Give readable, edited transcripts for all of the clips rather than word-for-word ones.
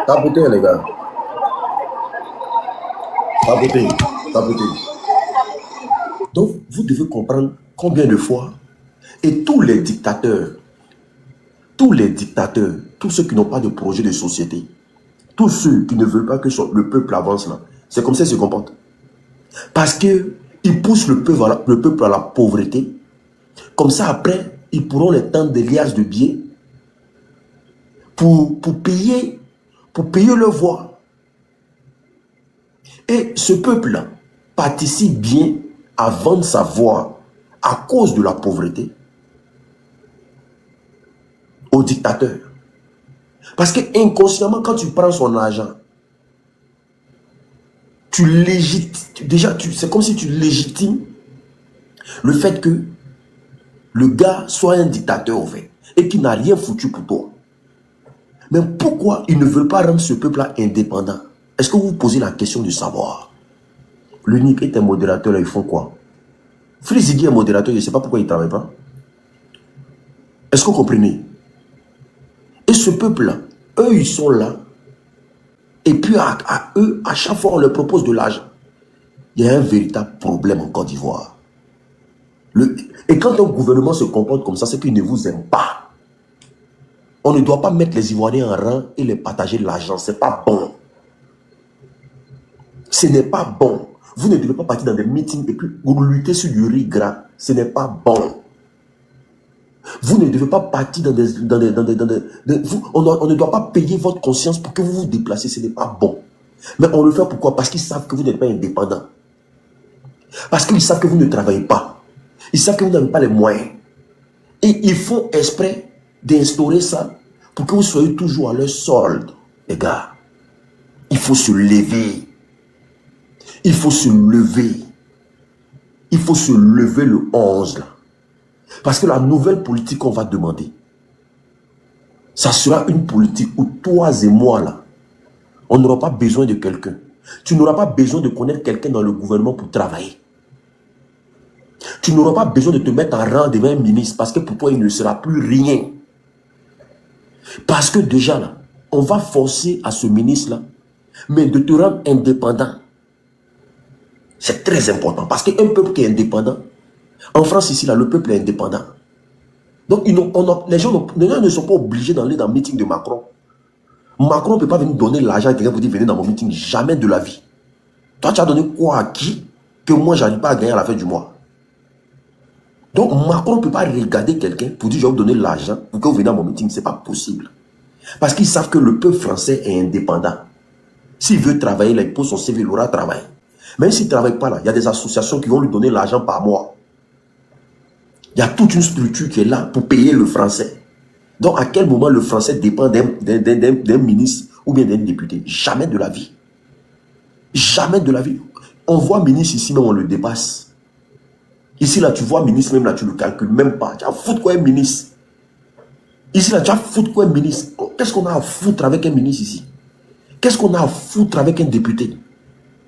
Tapotez, les gars. Tapotez. Tapotez. Donc, vous devez comprendre combien de fois, et tous les dictateurs, tous ceux qui n'ont pas de projet de société, tous ceux qui ne veulent pas que le peuple avance là, c'est comme ça qu'ils se comportent. Parce qu'ils poussent le peuple à la pauvreté. Comme ça, après, ils pourront les tendre des liasses de billets pour payer leur voix. Et ce peuple-là participe bien à vendre sa voix à cause de la pauvreté aux dictateurs. Parce que inconsciemment, quand tu prends son argent, tu légitimes, déjà, c'est comme si tu légitimes le fait que le gars soit un dictateur, en fait, et qu'il n'a rien foutu pour toi. Mais pourquoi ils ne veulent pas rendre ce peuple-là indépendant? Est-ce que vous vous posez la question de savoir? L'unique et tes modérateurs, là, ils font quoi? Frizigui est modérateur, je ne sais pas pourquoi il ne travaille pas. Est-ce que vous comprenez? Et ce peuple-là, eux, ils sont là. Et puis, à eux, à chaque fois, on leur propose de l'argent. Il y a un véritable problème en Côte d'Ivoire. Et quand un gouvernement se comporte comme ça, c'est qu'il ne vous aime pas. On ne doit pas mettre les Ivoiriens en rang et les partager l'argent. Ce n'est pas bon. Ce n'est pas bon. Vous ne devez pas partir dans des meetings et puis vous lutter sur du riz gras. Ce n'est pas bon. Vous ne devez pas partir on ne doit pas payer votre conscience pour que vous vous déplacez. Ce n'est pas bon. Mais on le fait pourquoi? Parce qu'ils savent que vous n'êtes pas indépendant. Parce qu'ils savent que vous ne travaillez pas. Ils savent que vous n'avez pas les moyens. Et ils font exprès d'instaurer ça pour que vous soyez toujours à leur solde. Les gars, il faut se lever. Il faut se lever. Il faut se lever le 11 là. Parce que la nouvelle politique qu'on va demander, ça sera une politique où toi et moi là, on n'aura pas besoin de quelqu'un. Tu n'auras pas besoin de connaître quelqu'un dans le gouvernement pour travailler. Tu n'auras pas besoin de te mettre en rang devant un ministre parce que pour toi, il ne sera plus rien. Parce que déjà, là, on va forcer à ce ministre-là, mais de te rendre indépendant. C'est très important parce qu'un peuple qui est indépendant, en France ici, là, le peuple est indépendant. Donc, les gens ne sont pas obligés d'aller dans le meeting de Macron. Macron ne peut pas venir donner l'argent à quelqu'un pour dire venez dans mon meeting. Jamais de la vie. Toi, tu as donné quoi à qui que moi, je n'arrive pas à gagner à la fin du mois? Donc, Macron ne peut pas regarder quelqu'un pour dire je vais vous donner l'argent pour que vous venez à mon meeting. Ce n'est pas possible. Parce qu'ils savent que le peuple français est indépendant. S'il veut travailler, il pose son CV, il aura travaillé. Même s'il ne travaille pas là, il y a des associations qui vont lui donner l'argent par mois. Il y a toute une structure qui est là pour payer le français. Donc, à quel moment le français dépend d'un ministre ou bien d'un député? Jamais de la vie. Jamais de la vie. On voit ministre ici, mais on le dépasse. Ici, là, tu vois ministre, même là, tu ne le calcules même pas. Tu as foutre quoi un ministre? Ici, là, tu as foutre quoi un ministre? Qu'est-ce qu'on a à foutre avec un ministre ici? Qu'est-ce qu'on a à foutre avec un député?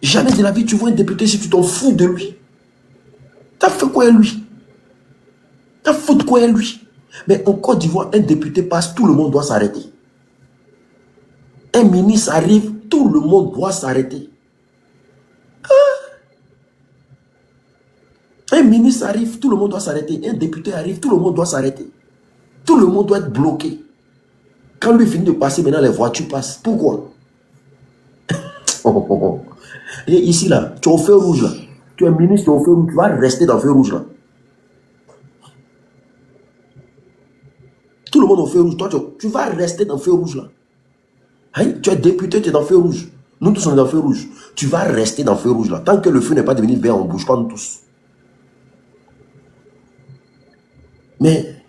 Jamais de la vie, tu vois un député si tu t'en fous de lui. Tu as fait quoi à lui? Tu as foutre quoi à lui? Mais en Côte d'Ivoire, un député passe, tout le monde doit s'arrêter. Un ministre arrive, tout le monde doit s'arrêter. Un ministre arrive, tout le monde doit s'arrêter. Un député arrive, tout le monde doit s'arrêter. Tout le monde doit être bloqué. Quand lui finit de passer, maintenant les voitures passent. Pourquoi? Et ici, là, tu es au feu rouge, là. Tu es ministre, tu es au feu rouge. Tu vas rester dans le feu rouge, là. Tout le monde au feu rouge. Toi, tu vas rester dans le feu rouge, là. Hein? Tu es député, tu es dans le feu rouge. Nous tous, on est dans le feu rouge. Tu vas rester dans le feu rouge, là. Tant que le feu n'est pas devenu vert, on ne bouge pas, nous tous. Mais,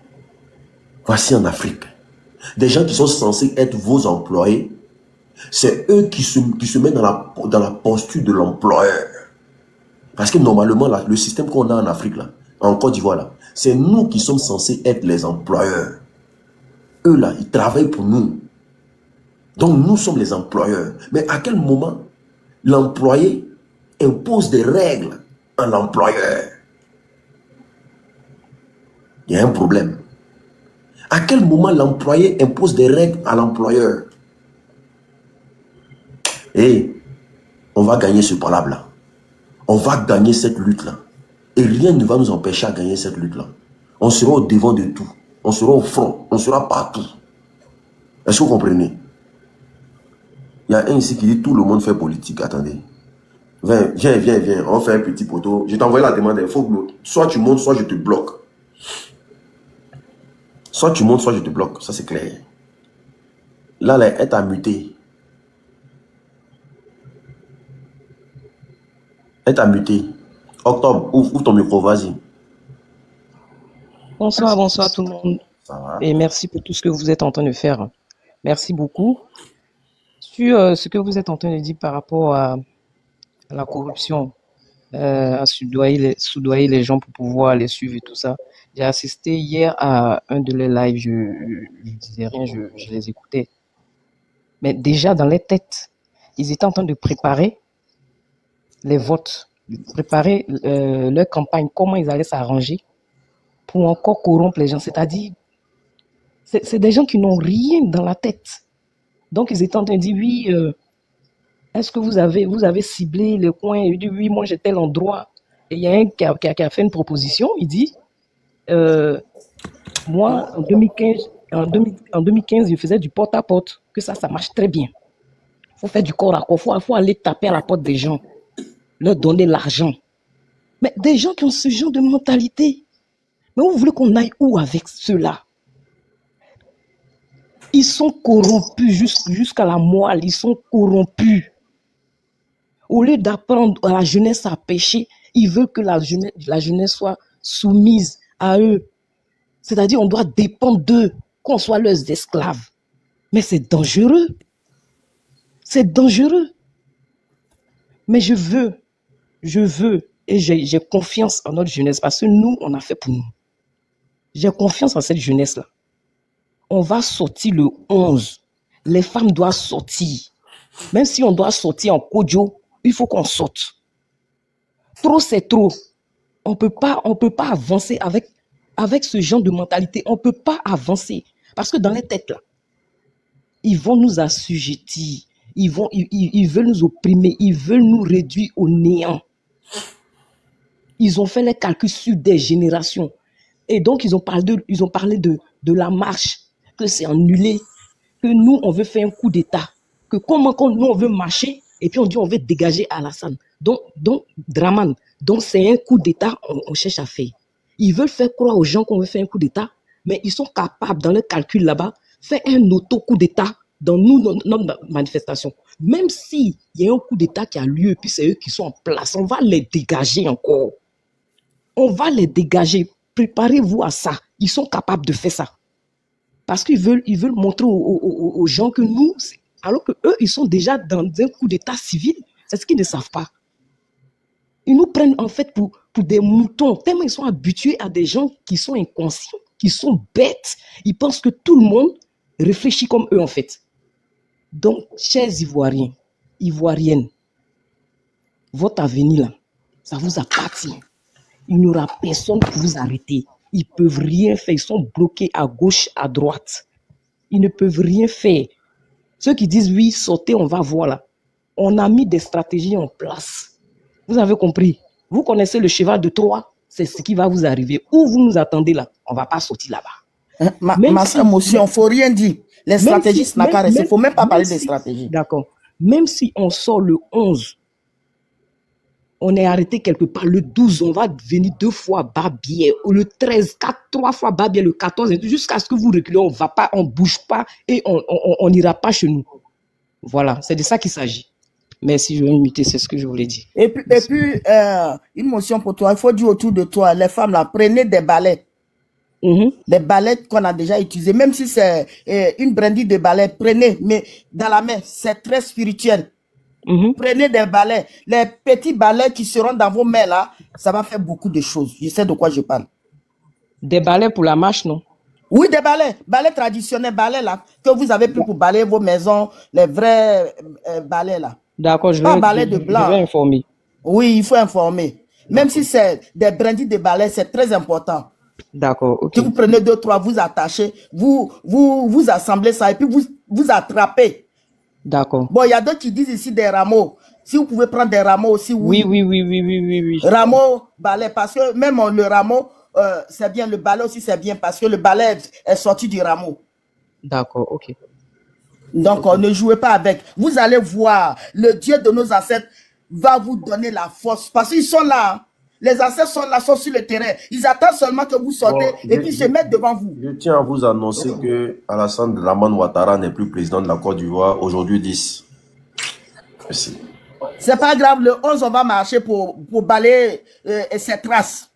voici en Afrique, des gens qui sont censés être vos employés, c'est eux qui se mettent dans la posture de l'employeur. Parce que normalement, là, le système qu'on a en Afrique, là, en Côte d'Ivoire, là, c'est nous qui sommes censés être les employeurs. Eux, là, ils travaillent pour nous. Donc, nous sommes les employeurs. Mais à quel moment l'employé impose des règles à l'employeur? Il y a un problème. À quel moment l'employé impose des règles à l'employeur? Et on va gagner ce palabre-là. On va gagner cette lutte-là. Et rien ne va nous empêcher à gagner cette lutte-là. On sera au devant de tout. On sera au front. On sera partout. Est-ce que vous comprenez? Il y a un ici qui dit tout le monde fait politique. Attendez. Viens. On fait un petit poteau. Je t'envoie la demande. Il faut que soit tu montes, soit je te bloque. Soit tu montes, soit je te bloque. Ça, c'est clair. Là, elle t'a muté. Elle t'a muté. Octobre, ouvre ton micro, vas-y. Bonsoir tout le monde. Ça va? Et merci pour tout ce que vous êtes en train de faire. Merci beaucoup. Sur ce que vous êtes en train de dire par rapport à la corruption, à soudoyer les gens pour pouvoir les suivre et tout ça. J'ai assisté hier à un de les lives, je disais rien, je les écoutais. Mais déjà dans les têtes, ils étaient en train de préparer les votes, préparer leur campagne, comment ils allaient s'arranger pour encore corrompre les gens. C'est-à-dire, c'est des gens qui n'ont rien dans la tête. Donc, ils étaient en train de dire, oui, est-ce que vous avez ciblé le coin? Il dit, oui, moi, j'ai tel endroit. Et il y a un qui a fait une proposition. Il dit, moi, en 2015, je faisais du porte-à-porte, que ça marche très bien. Il faut faire du corps à corps. Il faut aller taper à la porte des gens, leur donner l'argent. Mais des gens qui ont ce genre de mentalité, mais vous voulez qu'on aille où avec ceux-là? Ils sont corrompus jusqu'à la moelle, ils sont corrompus. Au lieu d'apprendre à la jeunesse à pécher, ils veulent que la jeunesse soit soumise à eux. C'est-à-dire on doit dépendre d'eux, qu'on soit leurs esclaves. Mais c'est dangereux. C'est dangereux. Mais je veux, et j'ai confiance en notre jeunesse, parce que nous, on a fait pour nous. J'ai confiance en cette jeunesse-là. On va sortir le 11. Les femmes doivent sortir. Même si on doit sortir en Kodjo, il faut qu'on sorte. Trop, c'est trop. On peut pas avancer avec ce genre de mentalité. On ne peut pas avancer. Parce que dans les têtes, là, ils vont nous assujettir. Ils veulent nous opprimer. Ils veulent nous réduire au néant. Ils ont fait les calculs sur des générations. Et donc, ils ont parlé de la marche, que c'est annulé, que nous, on veut faire un coup d'État, que comment nous, on veut marcher, et puis on dit on veut dégager Alassane. Donc Draman, donc c'est un coup d'État on cherche à faire. Ils veulent faire croire aux gens qu'on veut faire un coup d'État, mais ils sont capables, dans le calcul là-bas, faire un auto-coup d'État dans notre manifestation. Même s'il y a un coup d'État qui a lieu, puis c'est eux qui sont en place, on va les dégager encore. On va les dégager. Préparez-vous à ça. Ils sont capables de faire ça. Parce qu'ils veulent montrer aux gens que nous, alors qu'eux, ils sont déjà dans un coup d'état civil, c'est ce qu'ils ne savent pas. Ils nous prennent en fait pour des moutons, tellement ils sont habitués à des gens qui sont inconscients, qui sont bêtes. Ils pensent que tout le monde réfléchit comme eux en fait. Donc, chers Ivoiriens, Ivoiriennes, votre avenir là, ça vous appartient. Il n'y aura personne pour vous arrêter. Ils ne peuvent rien faire. Ils sont bloqués à gauche, à droite. Ils ne peuvent rien faire. Ceux qui disent oui, sautez, on va voir là. On a mis des stratégies en place. Vous avez compris? Vous connaissez le cheval de Troie? C'est ce qui va vous arriver. Où vous nous attendez là? On ne va pas sortir là-bas. Ma soeur Motion, il ne faut rien dire. Les stratégies, il ne faut même pas parler des stratégies. D'accord. Même si on sort le 11, on est arrêté quelque part. Le 12, on va venir 2 fois Babière. Le 13, 3 fois Babière. Le 14, jusqu'à ce que vous reculez, on ne va pas, on ne bouge pas et on n'ira pas chez nous. Voilà, c'est de ça qu'il s'agit. Merci, je vais m'imiter, c'est ce que je voulais dire. Et puis une motion pour toi. Il faut dire autour de toi, les femmes là, prenez des balais. Les balais qu'on a déjà utilisés. Même si c'est une brindille de balais, prenez, mais dans la main, c'est très spirituel. Prenez des balais. Les petits balais qui seront dans vos mains là, ça va faire beaucoup de choses. Je sais de quoi je parle. Des balais pour la marche, non? Oui, des balais. Balais traditionnels, balais là, que vous avez pris pour balayer vos maisons, les vrais balais là. D'accord, je vais informer. Oui, il faut informer. Même si c'est des brindilles de balais, c'est très important. D'accord, ok. Si vous prenez 2, 3, vous attachez, vous assemblez ça et puis vous attrapez. D'accord. Bon, il y a d'autres qui disent ici des rameaux. Si vous pouvez prendre des rameaux aussi, oui. Oui. Rameau, balai, parce que même le rameau, c'est bien, le balai aussi c'est bien, parce que le balai est sorti du rameau. D'accord, ok. Donc, ne jouez pas avec. Vous allez voir, le Dieu de nos ancêtres va vous donner la force, parce qu'ils sont là. Les ancêtres sont là, sont sur le terrain. Ils attendent seulement que vous sortez et puis se mettent devant vous. Je tiens à vous annoncer que Alassane Dramane Ouattara n'est plus président de la Côte d'Ivoire, aujourd'hui 10. Merci. C'est pas grave, le 11, on va marcher pour balayer ces traces.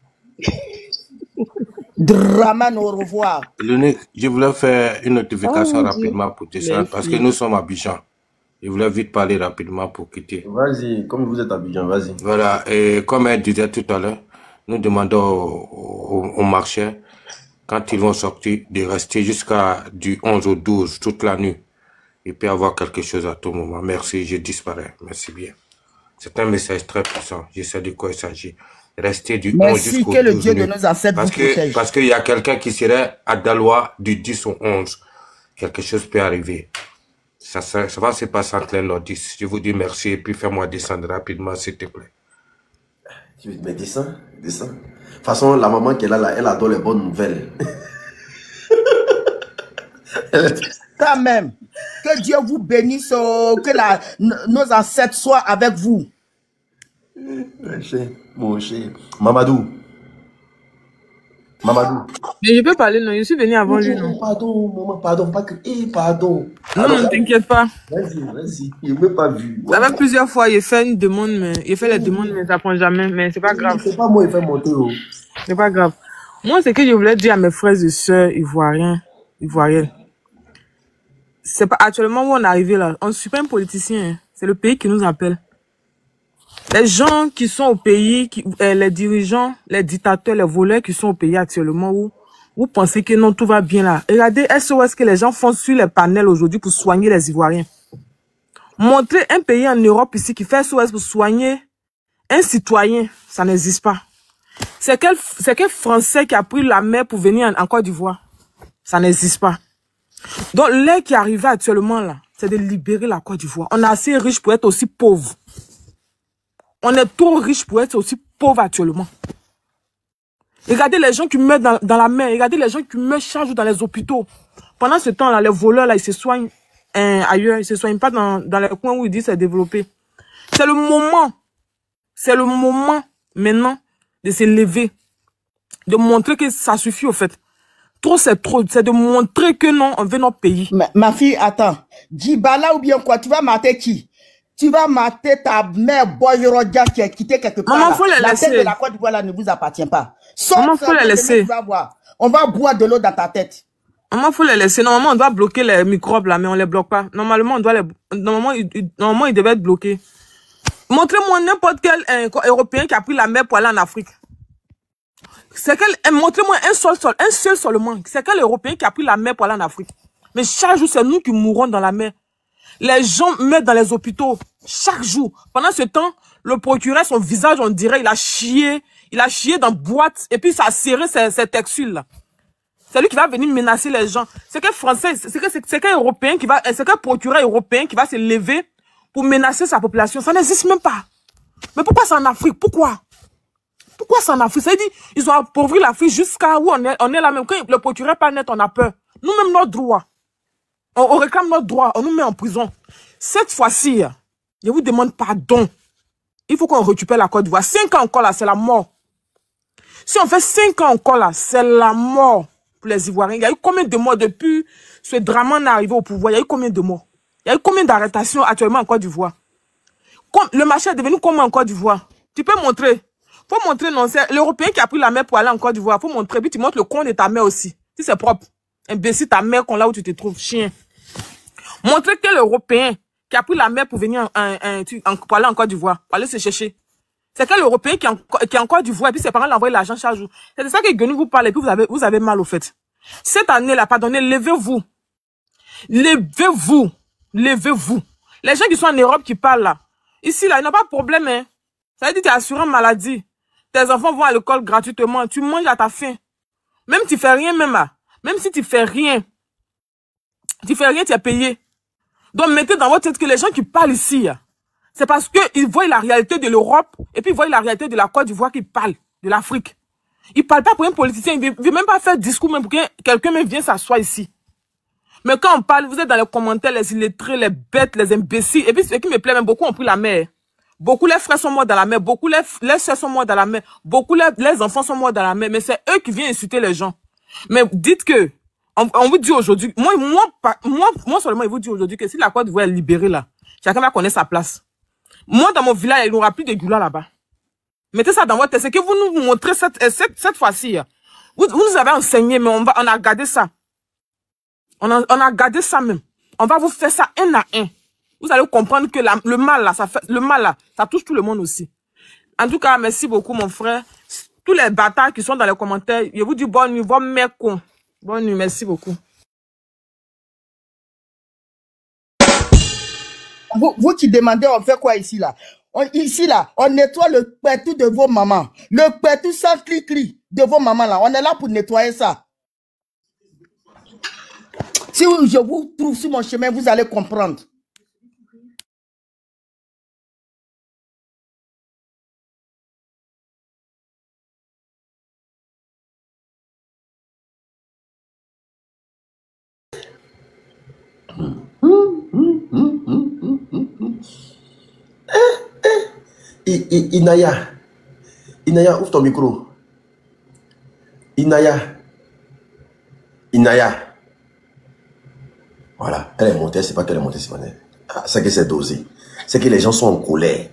Dramane, au revoir. Lunique, je voulais faire une notification rapidement pour descendre parce que nous sommes à Abidjan. Je voulais vite parler rapidement pour quitter. Vas-y, comme vous êtes à Abidjan, vas-y. Voilà, et comme elle disait tout à l'heure, nous demandons aux marchés, quand ils vont sortir, de rester jusqu'à du 11 au 12, toute la nuit. Il peut y avoir quelque chose à tout moment. Merci, je disparais. Merci bien. C'est un message très puissant. Je sais de quoi il s'agit. Rester du 11 jusqu'au 12. Merci que le Dieu de nos ancêtres vous protège. Parce qu'il y a quelqu'un qui serait à Daloa du 10 au 11. Quelque chose peut arriver. Ça va se passer entre les nordistes. Je vous dis merci et puis fais-moi descendre rapidement, s'il te plaît. Mais descends. De toute façon, la maman qui est là, elle adore les bonnes nouvelles. Quand même, que Dieu vous bénisse, que nos ancêtres soient avec vous. Mon cher. Mamadou. Mais je peux parler, non? Je suis venu avant lui, non? Pardon, maman, pardon. Pardon. Non, ne t'inquiète pas. Vas-y. Il ne m'a pas vu. Ça fait plusieurs fois, il fait une demande, mais il fait les demandes, mais ça prend jamais. Mais c'est pas grave. C'est pas moi, il fait monter. C'est pas grave. Moi, c'est que je voulais dire à mes frères et sœurs ivoiriennes. C'est pas actuellement où on est arrivé là. On ne suit pas un politicien. Hein. C'est le pays qui nous appelle. Les gens qui sont au pays, les dirigeants, les dictateurs, les voleurs qui sont au pays actuellement, où vous pensez que non, tout va bien là. Regardez SOS que les gens font sur les panels aujourd'hui pour soigner les Ivoiriens. Montrer un pays en Europe ici qui fait SOS pour soigner un citoyen, ça n'existe pas. C'est quel Français qui a pris la mer pour venir en Côte d'Ivoire? Ça n'existe pas. Donc, l'air qui arrive actuellement là, c'est de libérer la Côte d'Ivoire. On est assez riche pour être aussi pauvre. On est trop riche pour être aussi pauvre actuellement. Regardez les gens qui meurent dans la mer. Regardez les gens qui meurent chaque jour dans les hôpitaux. Pendant ce temps-là, les voleurs, là, ils se soignent ailleurs. Ils ne se soignent pas dans les coins où ils disent c'est développé. C'est le moment. C'est le moment maintenant de se lever. De montrer que ça suffit au fait. Trop, c'est trop. C'est de montrer que non, on veut notre pays. Ma fille, attends. Djibala ou bien quoi? Tu vas mater qui? Tu vas mater ta mère Boyorodia qui est quittée quelque part. Maman, faut les laisser. La tête de la Côte d'Ivoire là ne vous appartient pas. Maman, faut les laisser. On va boire de l'eau dans ta tête. Maman, faut les laisser. Normalement, on doit bloquer les microbes là, mais on les bloque pas. Normalement, on doit normalement, ils devaient être bloqués. Montrez-moi n'importe quel Européen qui a pris la mer pour aller en Afrique. Montrez-moi un seul seulement. C'est quel Européen qui a pris la mer pour aller en Afrique? Mais chaque jour, c'est nous qui mourons dans la mer. Les gens meurent dans les hôpitaux. Chaque jour. Pendant ce temps, le procureur, son visage, on dirait, il a chié dans boîte. Et puis, ça a serré ses textiles, là. C'est lui qui va venir menacer les gens. C'est quel Français, c'est quel Européen qui va, c'est quel procureur européen qui va se lever pour menacer sa population. Ça n'existe même pas. Mais pourquoi c'est en Afrique? Pourquoi c'est en Afrique? Ça veut dire, ils ont appauvri l'Afrique jusqu'à où on est là même. Quand le procureur parle net, on a peur. Nous-mêmes, notre droit. On réclame notre droit, on nous met en prison. Cette fois-ci, je vous demande pardon. Il faut qu'on récupère la Côte d'Ivoire. 5 ans encore là, c'est la mort. Si on fait 5 ans encore là, c'est la mort pour les Ivoiriens. Il y a eu combien de morts depuis ce Dramane est arrivé au pouvoir? Il y a eu combien de morts? Il y a eu combien d'arrestations actuellement en Côte d'Ivoire? Le marché est devenu comment en Côte d'Ivoire? Tu peux montrer. Faut montrer, non, c'est l'Européen qui a pris la mer pour aller en Côte d'Ivoire. Faut montrer, puis tu montres le compte de ta mère aussi. Si c'est propre. Imbécile, ta mère, qu'on là où tu te trouves, chien. Montrez quel Européen qui a pris la mer pour venir pour aller en Côte d'Ivoire, pour aller se chercher. C'est quel Européen qui est en Côte d'Ivoire et puis ses parents l'envoient l'argent chaque jour. C'est de ça que Guenu vous parle et puis vous avez mal au fait. Cette année-là, pardonnez, levez-vous. Levez-vous. Levez-vous. Les gens qui sont en Europe qui parlent là, ici là, ils n'ont pas de problème. Hein. Ça veut dire que tu es assuré maladie. Tes enfants vont à l'école gratuitement. Tu manges à ta faim. Même tu fais rien, même si tu fais rien, tu es payé. Donc mettez dans votre tête que les gens qui parlent ici, c'est parce qu'ils voient la réalité de l'Europe et puis ils voient la réalité de la Côte d'Ivoire qu'ils parlent, de l'Afrique. Ils ne parlent pas pour un politicien, ils ne veulent même pas faire discours même pour que quelqu'un même vienne s'asseoir ici. Mais quand on parle, vous êtes dans les commentaires, les illettrés, les bêtes, les imbéciles. Et puis ce qui me plaît, même beaucoup ont pris la mer. Beaucoup les frères sont morts dans la mer, beaucoup les soeurs sont morts dans la mer, beaucoup les enfants sont morts dans la mer, mais c'est eux qui viennent insulter les gens. Mais dites que, on vous dit aujourd'hui, moi seulement, il vous dit aujourd'hui que si la Côte d'Ivoire est libérée là, chacun va connaître sa place. Moi, dans mon village, il n'y aura plus de goulas là-bas. Mettez ça dans votre tête, c'est que vous nous montrez cette fois-ci. Vous nous avez enseigné, mais on a gardé ça. On a gardé ça même. On va vous faire ça un à un. Vous allez comprendre que le mal là, ça touche tout le monde aussi. En tout cas, merci beaucoup mon frère. Tous les bâtards qui sont dans les commentaires, je vous dis bonne nuit, vos mères con. Bonne nuit, merci beaucoup. Vous qui demandez, on fait quoi ici là? Ici là, on nettoie le pétou de vos mamans. Le pétou sans cri-cri de vos mamans là. On est là pour nettoyer ça. Si je vous trouve sur mon chemin, vous allez comprendre. Inaya, ouvre ton micro. Inaya. Voilà, elle est montée, c'est pas qu'elle est montée, c'est pas elle. Ah, c'est que c'est dosé. C'est que les gens sont en colère.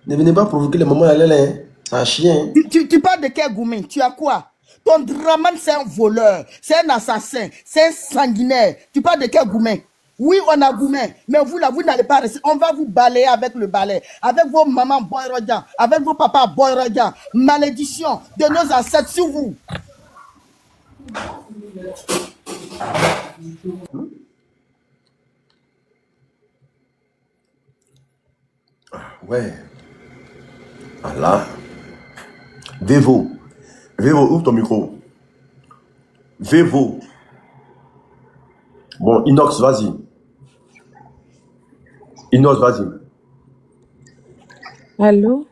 Ne venez pas provoquer les mamans à l'aile, c'est un chien. Tu parles de quel gourmet? Tu as quoi? Ton Draman, c'est un voleur, c'est un assassin, c'est un sanguinaire. Tu parles de quel gourmet? Oui, on a gourmet, mais vous là, vous n'allez pas rester. On va vous balayer avec le balai, avec vos mamans boyrodjan, avec vos papas boyrodjan. Malédiction de nos ancêtres sur vous. Ouais. Voilà. Vevo, ouvre ton micro. Vevo. Bon, Inox, vas-y. Inox, vas-y. Allô?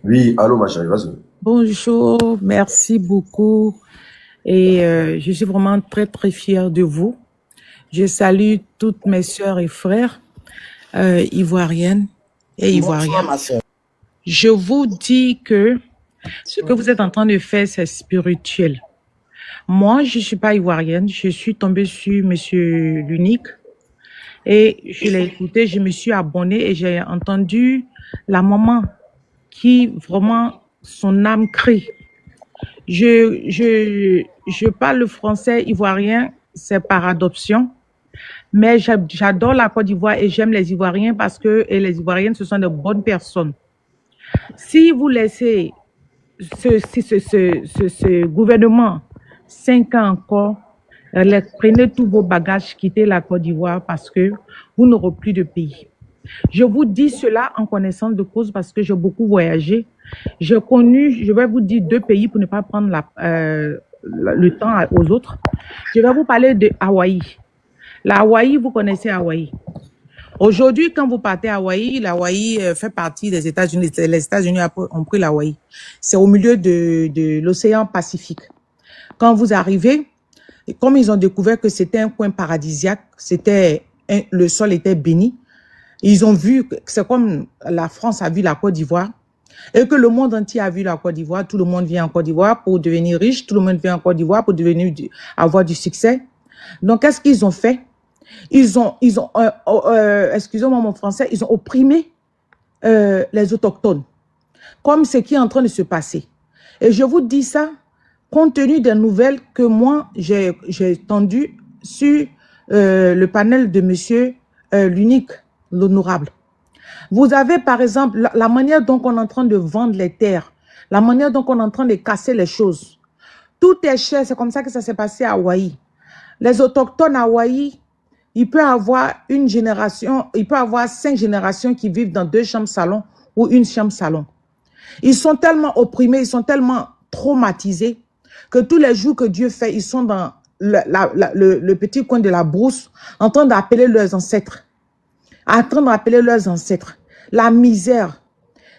Oui, allô, ma chérie, vas-y. Bonjour, merci beaucoup. Et je suis vraiment très, très fière de vous. Je salue toutes mes sœurs et frères ivoiriennes et ivoiriens. Bonsoir, ma soeur. Je vous dis que ce que vous êtes en train de faire, c'est spirituel. Moi, je ne suis pas ivoirienne. Je suis tombée sur Monsieur l'Unique et je l'ai écouté, je me suis abonnée et j'ai entendu la maman qui vraiment, son âme crie. Je parle le français ivoirien, c'est par adoption, mais j'adore la Côte d'Ivoire et j'aime les Ivoiriens parce que les Ivoiriennes, ce sont de bonnes personnes. Si vous laissez ce gouvernement 5 ans encore, prenez tous vos bagages, quittez la Côte d'Ivoire parce que vous n'aurez plus de pays. Je vous dis cela en connaissance de cause parce que j'ai beaucoup voyagé. J'ai connu, je vais vous dire 2 pays pour ne pas prendre le temps aux autres. Je vais vous parler de Hawaï. La Hawaï, vous connaissez Hawaï. Aujourd'hui, quand vous partez à Hawaï, l'Hawaï fait partie des États-Unis. Les États-Unis ont pris l'Hawaï. C'est au milieu de l'océan Pacifique. Quand vous arrivez, comme ils ont découvert que c'était un coin paradisiaque, le sol était béni, ils ont vu que c'est comme la France a vu la Côte d'Ivoire et que le monde entier a vu la Côte d'Ivoire. Tout le monde vient en Côte d'Ivoire pour devenir riche. Tout le monde vient en Côte d'Ivoire pour avoir du succès. Donc, qu'est-ce qu'ils ont fait? Ils ont excusez-moi mon français, ils ont opprimé les autochtones. Comme ce qui est en train de se passer. Et je vous dis ça compte tenu des nouvelles que moi, j'ai entendues sur le panel de monsieur l'Unique, l'honorable. Vous avez par exemple la manière dont on est en train de vendre les terres, la manière dont on est en train de casser les choses. Tout est cher, c'est comme ça que ça s'est passé à Hawaï. Les autochtones à Hawaï, il peut avoir une génération, il peut avoir 5 générations qui vivent dans 2 chambres salon ou une chambre salon. Ils sont tellement opprimés, ils sont tellement traumatisés que tous les jours que Dieu fait, ils sont dans le petit coin de la brousse en train d'appeler leurs ancêtres. La misère.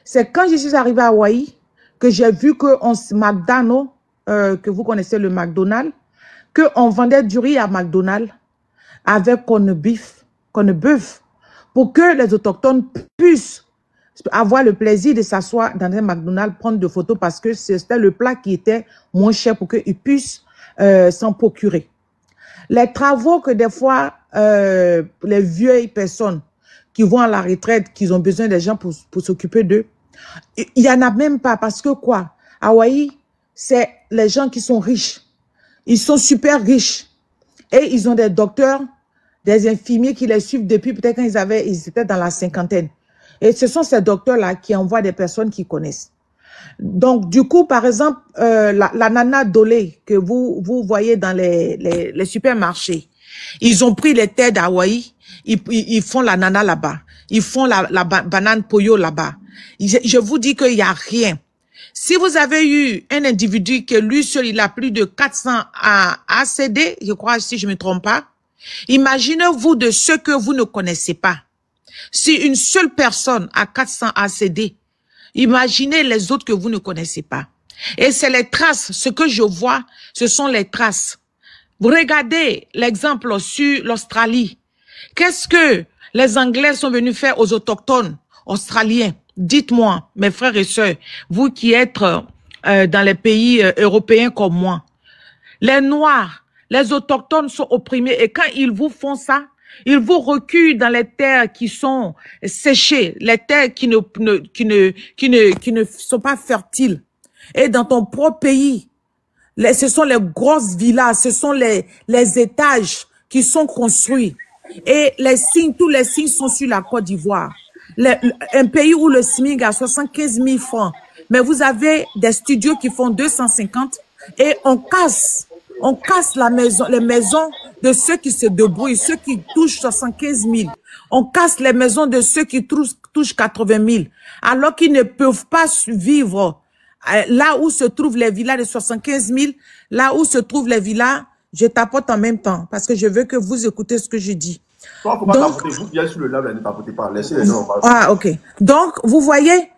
C'est quand je suis arrivée à Hawaï que j'ai vu que McDonald's, que vous connaissez le McDonald's, qu'on vendait du riz à McDonald's avec corned-beef, pour que les autochtones puissent avoir le plaisir de s'asseoir dans un McDonald's, prendre des photos parce que c'était le plat qui était moins cher pour qu'ils puissent s'en procurer. Les travaux que des fois, les vieilles personnes qui vont à la retraite, qui ont besoin des gens pour s'occuper d'eux, il n'y en a même pas parce que quoi? Hawaï, c'est les gens qui sont riches. Ils sont super riches. Et ils ont des docteurs, des infirmiers qui les suivent depuis peut-être quand ils étaient dans la cinquantaine. Et ce sont ces docteurs-là qui envoient des personnes qu'ils connaissent. Donc, du coup, par exemple, la nana Dolé que vous voyez dans les supermarchés, ils ont pris les terres d'Hawaï, ils font la nana là-bas. Ils font la banane pollo là-bas. Je vous dis qu'il n'y a rien. Si vous avez eu un individu que lui seul, il a plus de 400 ACD, je crois, si je ne me trompe pas, imaginez-vous de ceux que vous ne connaissez pas. Si une seule personne a 400 ACD, imaginez les autres que vous ne connaissez pas. Et c'est les traces, ce que je vois, ce sont les traces. Vous regardez l'exemple sur l'Australie. Qu'est-ce que les Anglais sont venus faire aux autochtones australiens? Dites-moi, mes frères et sœurs, vous qui êtes dans les pays européens comme moi. Les Noirs, les autochtones sont opprimés et quand ils vous font ça, ils vous reculent dans les terres qui sont séchées, les terres qui ne sont pas fertiles. Et dans ton propre pays, ce sont les grosses villas, ce sont les étages qui sont construits. Et les signes, tous les signes sont sur la Côte d'Ivoire. Un pays où le SMIC a 75 000 francs. Mais vous avez des studios qui font 250 et on casse les maisons de ceux qui se débrouillent, ceux qui touchent 75 000. On casse les maisons de ceux qui touchent 80 000. Alors qu'ils ne peuvent pas vivre là où se trouvent les villas de 75 000, là où se trouvent les villas, je tapote en même temps parce que je veux que vous écoutez ce que je dis. Donc, ok. Donc, vous voyez,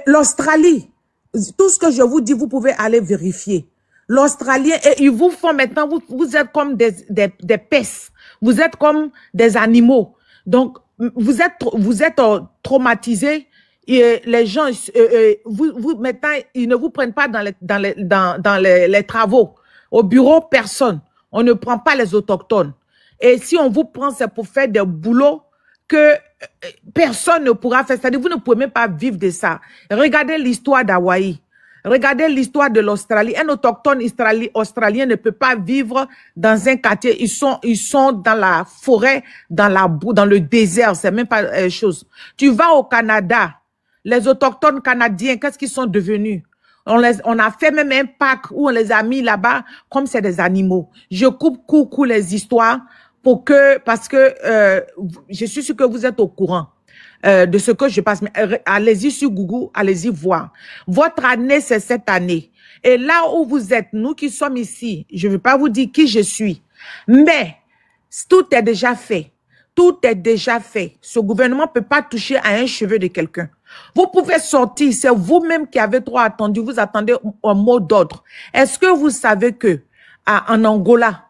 l'Australie, tout ce que je vous dis, vous pouvez aller vérifier. L'Australien, et ils vous font maintenant, vous êtes comme des pestes. Vous êtes comme des animaux. Donc, vous êtes traumatisés. Et les gens, maintenant, ils ne vous prennent pas dans les travaux. Au bureau, personne. On ne prend pas les autochtones. Et si on vous prend, c'est pour faire des boulots que personne ne pourra faire. C'est-à-dire, vous ne pouvez même pas vivre de ça. Regardez l'histoire d'Hawaï. Regardez l'histoire de l'Australie. Un autochtone australien ne peut pas vivre dans un quartier. Ils sont dans la forêt, dans la boue, dans le désert. C'est même pas chose. Tu vas au Canada. Les autochtones canadiens, qu'est-ce qu'ils sont devenus? On a fait même un parc où on les a mis là-bas comme c'est des animaux. Je coupe les histoires parce que je suis sûre que vous êtes au courant de ce que je passe. Mais allez-y sur Google, allez-y voir. Votre année, c'est cette année. Et là où vous êtes, nous qui sommes ici, je ne vais pas vous dire qui je suis, mais tout est déjà fait. Tout est déjà fait. Ce gouvernement ne peut pas toucher à un cheveu de quelqu'un. Vous pouvez sortir, c'est vous-même qui avez trop attendu, vous attendez un mot d'ordre. Est-ce que vous savez que en Angola,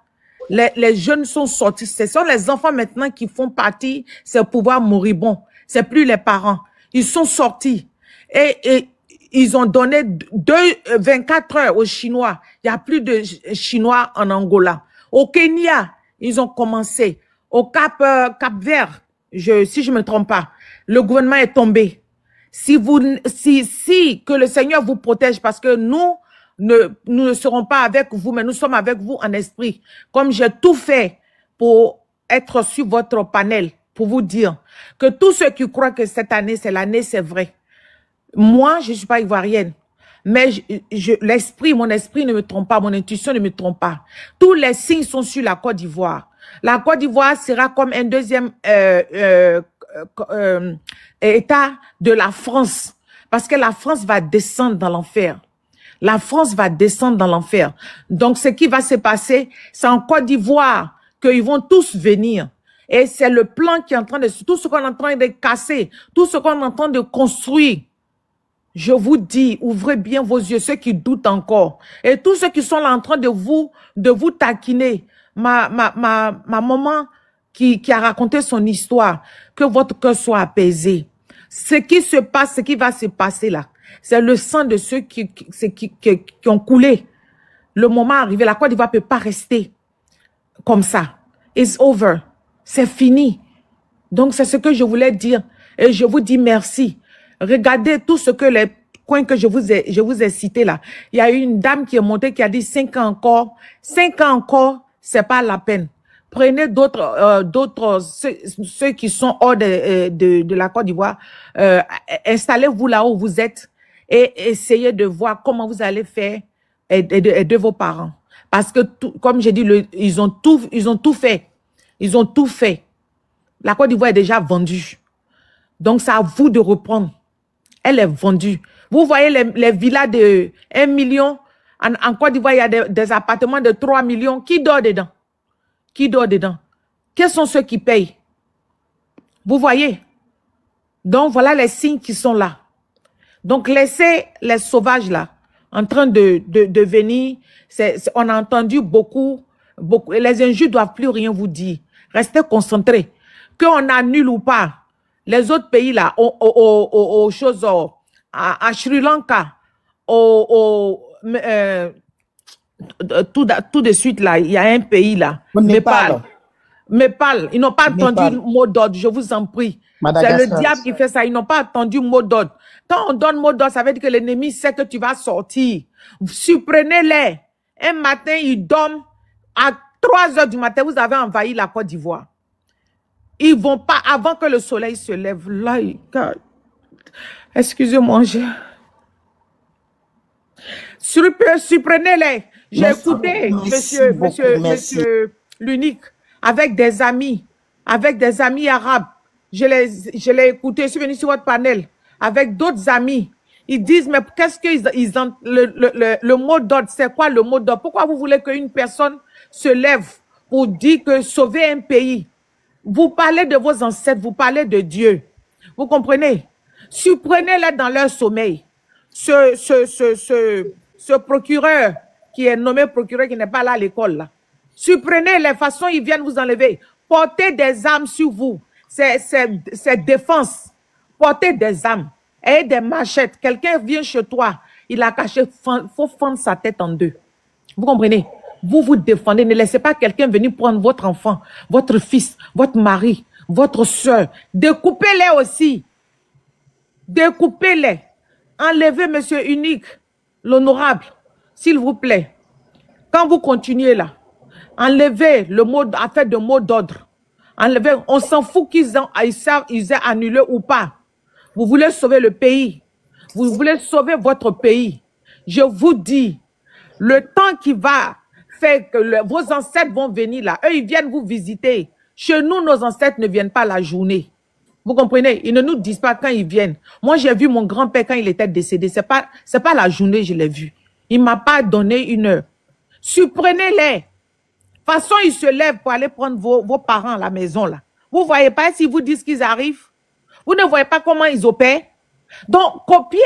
les jeunes sont sortis, ce sont les enfants maintenant qui font partie, c'est pouvoir moribond, c'est plus les parents. Ils sont sortis et ils ont donné 24 heures aux Chinois. Il n'y a plus de Chinois en Angola. Au Kenya, ils ont commencé. Au Cap Vert, si je me trompe pas, le gouvernement est tombé. Si que le Seigneur vous protège parce que nous ne serons pas avec vous, mais nous sommes avec vous en esprit. Comme j'ai tout fait pour être sur votre panel, pour vous dire que tous ceux qui croient que cette année, c'est l'année, c'est vrai. Moi, je suis pas ivoirienne. Mais mon esprit ne me trompe pas, mon intuition ne me trompe pas. Tous les signes sont sur la Côte d'Ivoire. La Côte d'Ivoire sera comme un deuxième État de la France. Parce que la France va descendre dans l'enfer. La France va descendre dans l'enfer. Donc, ce qui va se passer, c'est en Côte d'Ivoire qu'ils vont tous venir. Et c'est le plan qui est en train de... Tout ce qu'on est en train de casser, tout ce qu'on est en train de construire. Je vous dis, ouvrez bien vos yeux, ceux qui doutent encore. Et tous ceux qui sont là en train de vous taquiner. Ma maman qui a raconté son histoire, que votre cœur soit apaisé. Ce qui se passe, ce qui va se passer là, c'est le sang de ceux qui ont coulé. Le moment arrivé, la Côte d'Ivoire ne peut pas rester comme ça. It's over. C'est fini. Donc, c'est ce que je voulais dire. Et je vous dis merci. Regardez tout ce que les coins que je vous ai cités là. Il y a eu une dame qui est montée qui a dit 5 ans encore. 5 ans encore, c'est pas la peine. Prenez d'autres, ceux qui sont hors de la Côte d'Ivoire. Installez-vous là où vous êtes et essayez de voir comment vous allez faire aider vos parents. Parce que, comme j'ai dit, ils ont tout fait. Ils ont tout fait. La Côte d'Ivoire est déjà vendue. Donc, c'est à vous de reprendre. Elle est vendue. Vous voyez les villas de 1 million. En Côte d'Ivoire, il y a des appartements de 3 millions. Qui dort dedans? Qui dort dedans? Quels sont ceux qui payent? Vous voyez? Donc, voilà les signes qui sont là. Donc, laissez les sauvages là en train de venir. On a entendu beaucoup. Les injures ne doivent plus rien vous dire. Restez concentrés. Qu'on annule ou pas, les autres pays là, aux choses, à Sri Lanka, tout de suite là, il y a un pays là, Népal, ils n'ont pas attendu mot d'ordre, je vous en prie. C'est le diable qui fait ça, ils n'ont pas attendu mot d'ordre. Quand on donne mot d'ordre, ça veut dire que l'ennemi sait que tu vas sortir. Surprenez-les. Un matin, ils dorment. À 3 heures du matin, vous avez envahi la Côte d'Ivoire. Ils vont pas, avant que le soleil se lève. Là, excusez-moi, surprenez-les. J'ai écouté monsieur l'unique avec des amis arabes. Je l'ai écouté, je suis venu sur votre panel avec d'autres amis. Ils disent, mais qu'est-ce qu'ils ont, le mot d'ordre, c'est quoi le mot d'ordre? Pourquoi vous voulez qu'une personne se lève pour dire que sauver un pays? Vous parlez de vos ancêtres, vous parlez de Dieu. Vous comprenez? Surprenez-les dans leur sommeil. Ce procureur qui est nommé procureur qui n'est pas là à l'école là. Surprenez les façons ils viennent vous enlever. Portez des armes sur vous. C'est défense. Portez des armes. Ayez des machettes. Quelqu'un vient chez toi, il a caché, faut fendre sa tête en deux. Vous comprenez? Vous vous défendez. Ne laissez pas quelqu'un venir prendre votre enfant, votre fils, votre mari, votre soeur. Découpez-les aussi. Découpez-les. Enlevez monsieur unique, l'honorable, s'il vous plaît. Quand vous continuez là, enlevez le mot, affaire de mot d'ordre. Enlevez, on s'en fout qu'ils aient annulé ou pas. Vous voulez sauver le pays. Vous voulez sauver votre pays. Je vous dis, le temps qui va faire que vos ancêtres vont venir là, eux, ils viennent vous visiter. Chez nous, nos ancêtres ne viennent pas la journée. Vous comprenez? Ils ne nous disent pas quand ils viennent. Moi, j'ai vu mon grand-père quand il était décédé. C'est pas la journée, je l'ai vu. Il m'a pas donné une heure. Surprenez-les. De toute façon, ils se lèvent pour aller prendre vos parents à la maison là. Vous voyez pas s'ils vous disent qu'ils arrivent? Vous ne voyez pas comment ils opèrent? Donc, copiez.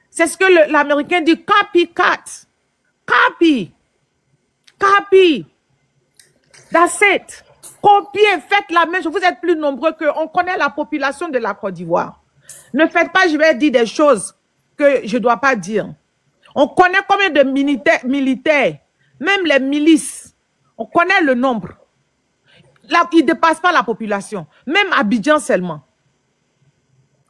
C'est ce que l'Américain dit, copycat. Copy. Copy. That's it. Copiez, faites la même chose. Vous êtes plus nombreux qu'on connaît la population de la Côte d'Ivoire. Ne faites pas, je vais dire des choses que je ne dois pas dire. On connaît combien de militaires, même les milices. On connaît le nombre. Là, ils ne dépassent pas la population. Même Abidjan seulement.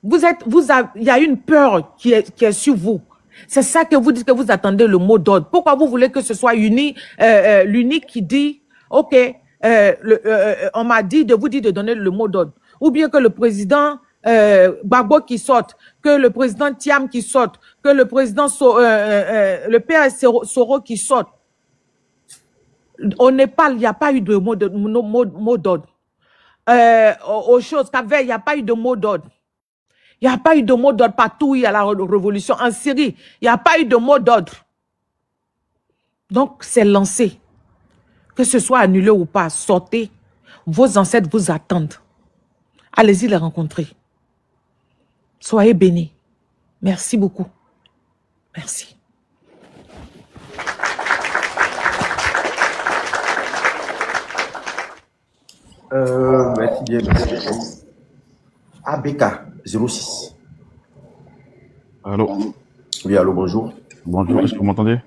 Il y a une peur qui est sur vous. C'est ça que vous dites que vous attendez le mot d'ordre. Pourquoi vous voulez que ce soit l'unique qui dit, OK, on m'a dit de vous dire de donner le mot d'ordre. Ou bien que le président Gbagbo qui sorte, que le président Thiam qui sorte, que le président le père Soro qui sorte. Au Népal, il n'y a pas eu de mot d'ordre. Aux choses qu'avait, il n'y a pas eu de mot d'ordre. Il n'y a pas eu de mot d'ordre partout où il y a la révolution. En Syrie, il n'y a pas eu de mot d'ordre. Donc, c'est lancé. Que ce soit annulé ou pas, sortez. Vos ancêtres vous attendent. Allez-y les rencontrer. Soyez bénis. Merci beaucoup. Merci. Merci bien. ABK 06. Allô? Oui, allô, bonjour. Bonjour, est-ce que vous m'entendez?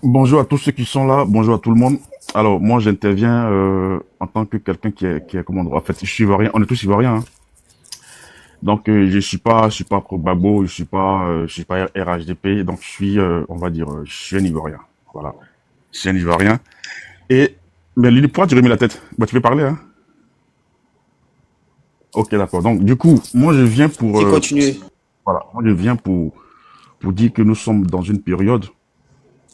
Bonjour à tous ceux qui sont là, bonjour à tout le monde. Alors, moi, j'interviens en tant que quelqu'un qui est comment dire, en fait, je suis ivoirien, on est tous ivoiriens. Hein. Donc, je suis pas Pro-Babo, je suis pas RHDP, donc je suis, on va dire, je suis un Ivoirien. Voilà, je suis un Ivoirien. Et, mais Lily, pourquoi tu remets la tête? Bah, tu peux parler, hein? Ok, d'accord. Donc, du coup, moi, je viens pour... continuer. Voilà, moi, je viens pour dire que nous sommes dans une période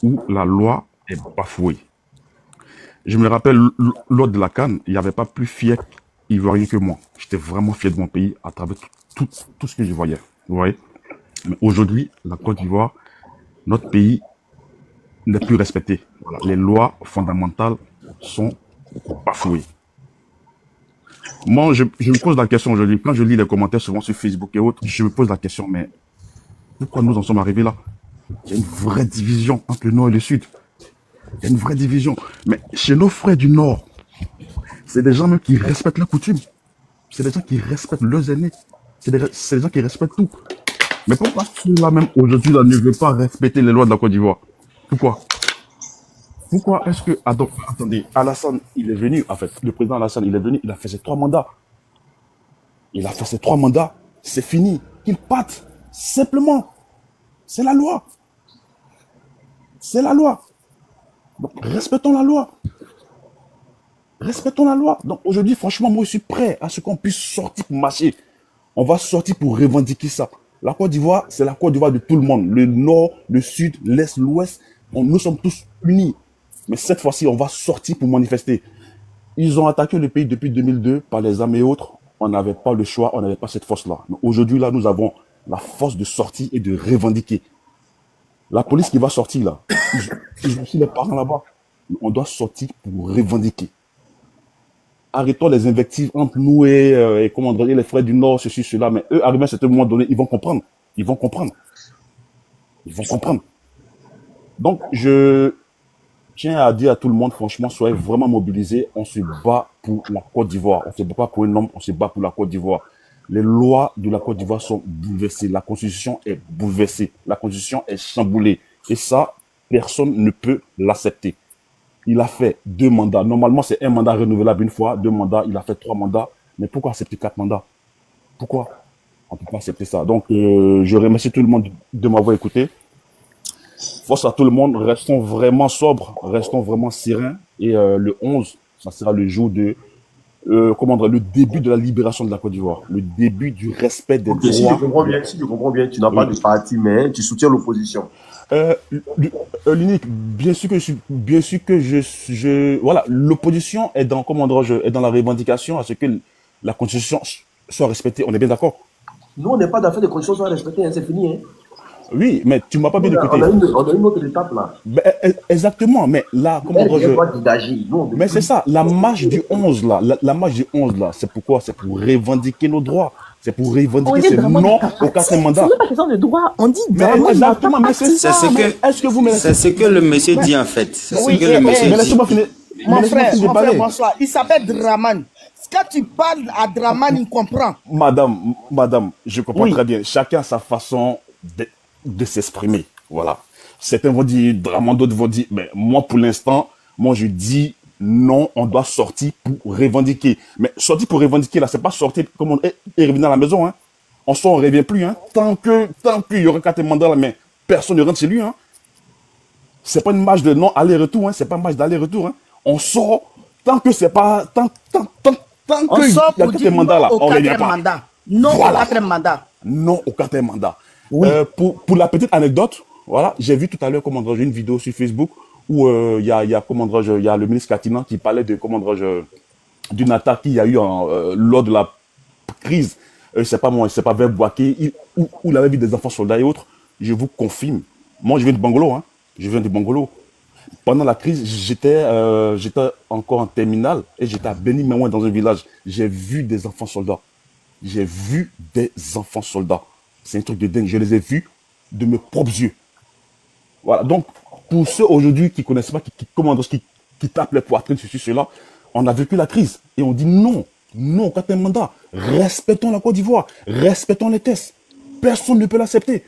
où la loi est bafouée. Je me rappelle, lors de la CAN, il n'y avait pas plus fier ivoirien que moi. J'étais vraiment fier de mon pays à travers tout ce que je voyais. Vous voyez? Mais aujourd'hui, la Côte d'Ivoire, notre pays n'est plus respecté. Voilà. Les lois fondamentales sont bafouées. Moi, je me pose la question aujourd'hui. Quand je lis les commentaires souvent sur Facebook et autres, je me pose la question, mais pourquoi nous en sommes arrivés là? Il y a une vraie division entre le Nord et le Sud. Il y a une vraie division. Mais chez nos frères du Nord, c'est des gens même qui respectent leurs coutumes. C'est des gens qui respectent leurs aînés. C'est des gens qui respectent tout. Mais pourquoi ceux-là même aujourd'hui là ne veulent pas respecter les lois de la Côte d'Ivoire? Pourquoi? Pourquoi est-ce que... Attendez, Alassane, il est venu, en fait, le président Alassane, il est venu, il a fait ses 3 mandats. Il a fait ses 3 mandats, c'est fini. Qu'il parte, simplement. C'est la loi. C'est la loi. Donc, respectons la loi. Respectons la loi. Donc, aujourd'hui, franchement, moi, je suis prêt à ce qu'on puisse sortir pour marcher. On va sortir pour revendiquer ça. La Côte d'Ivoire, c'est la Côte d'Ivoire de tout le monde. Le Nord, le Sud, l'Est, l'Ouest, nous sommes tous unis. Mais cette fois-ci, on va sortir pour manifester. Ils ont attaqué le pays depuis 2002 par les armes et autres. On n'avait pas le choix, on n'avait pas cette force-là. Mais aujourd'hui, là, nous avons la force de sortir et de revendiquer. La police qui va sortir, là, ils ont aussi les parents là-bas. On doit sortir pour revendiquer. Arrêtons les invectives entre nous et comment dire, les frères du Nord, ceci, cela. Mais eux, arrivés à ce moment donné, ils vont comprendre. Ils vont comprendre. Ils vont comprendre. Donc, je tiens à dire à tout le monde, franchement, soyez vraiment mobilisés. On se bat pour la Côte d'Ivoire. On ne se bat pas pour un homme, on se bat pour la Côte d'Ivoire. Les lois de la Côte d'Ivoire sont bouleversées. La Constitution est bouleversée. La Constitution est chamboulée. Et ça, personne ne peut l'accepter. Il a fait 2 mandats. Normalement, c'est un mandat renouvelable une fois, 2 mandats. Il a fait 3 mandats. Mais pourquoi accepter 4 mandats? Pourquoi? On ne peut pas accepter ça. Donc, je remercie tout le monde de m'avoir écouté. Force à tout le monde. Restons vraiment sobres. Restons vraiment sereins. Et le 11, ça sera le jour de... comment dire, le début de la libération de la Côte d'Ivoire. Le début du respect des droits. Si je comprends bien, tu n'as pas de parti, mais tu soutiens l'opposition. L'unique, bien sûr que voilà, l'opposition est dans, comment dire, est dans la revendication à ce que la Constitution soit respectée. On est bien d'accord? Nous, on n'est pas d'accord que les conditions soient respectées, hein, c'est fini. Hein. Oui, mais tu m'as pas bien écouté. On a une autre étape là. Ben, exactement, mais là, comment dire, mais c'est ça, la marche du 11 là, la marche du 11 là, c'est pourquoi? C'est pour revendiquer nos droits. C'est pour revendiquer ce non au 4e mandat. C'est pas question de droit, on dit exactement, mais c'est ça. C'est ce que le monsieur dit en fait. C'est ce que le monsieur dit. Laisse-moi finir. Mon frère, bonsoir. Il s'appelle Draman. Quand tu parles à Draman, il comprend. Madame, je comprends très bien. Chacun a sa façon de s'exprimer. Voilà. Certains vont dire Draman, d'autres vont dire, mais moi pour l'instant, moi je dis non, on doit sortir pour revendiquer. Mais sortir pour revendiquer là, c'est pas sortir comme on est et revenir à la maison. Hein. On sort, on revient plus. Hein. Tant qu'il y aura 4 mandats là, mais personne ne rentre chez lui. Hein. C'est pas une marche de non aller-retour. Hein. C'est pas une marche d'aller-retour. Hein. On sort tant que c'est pas tant que il y a 4 mandats là, on revient pas. Non voilà. Au 4e mandat. Non au 4e mandat. Oui. Pour la petite anecdote, voilà, j'ai vu tout à l'heure j'ai une vidéo sur Facebook où il y a le ministre Katina qui parlait de d'une attaque qu'il y a eu lors de la crise c'est pas moi, c'est pas vers Boaké, où il avait vu des enfants soldats et autres, je vous confirme. Moi, je viens de Bangolo, hein. Je viens de Bangolo. Pendant la crise, j'étais encore en terminale et j'étais à Beni Maouin dans un village. J'ai vu des enfants soldats. J'ai vu des enfants soldats. C'est un truc de dingue. Je les ai vus de mes propres yeux. Voilà. Donc, pour ceux aujourd'hui qui ne connaissent pas, qui tapent les poitrines, ceci, cela, on a vécu la crise. Et on dit non, non, quand un mandat, respectons la Côte d'Ivoire, respectons les tests. Personne ne peut l'accepter.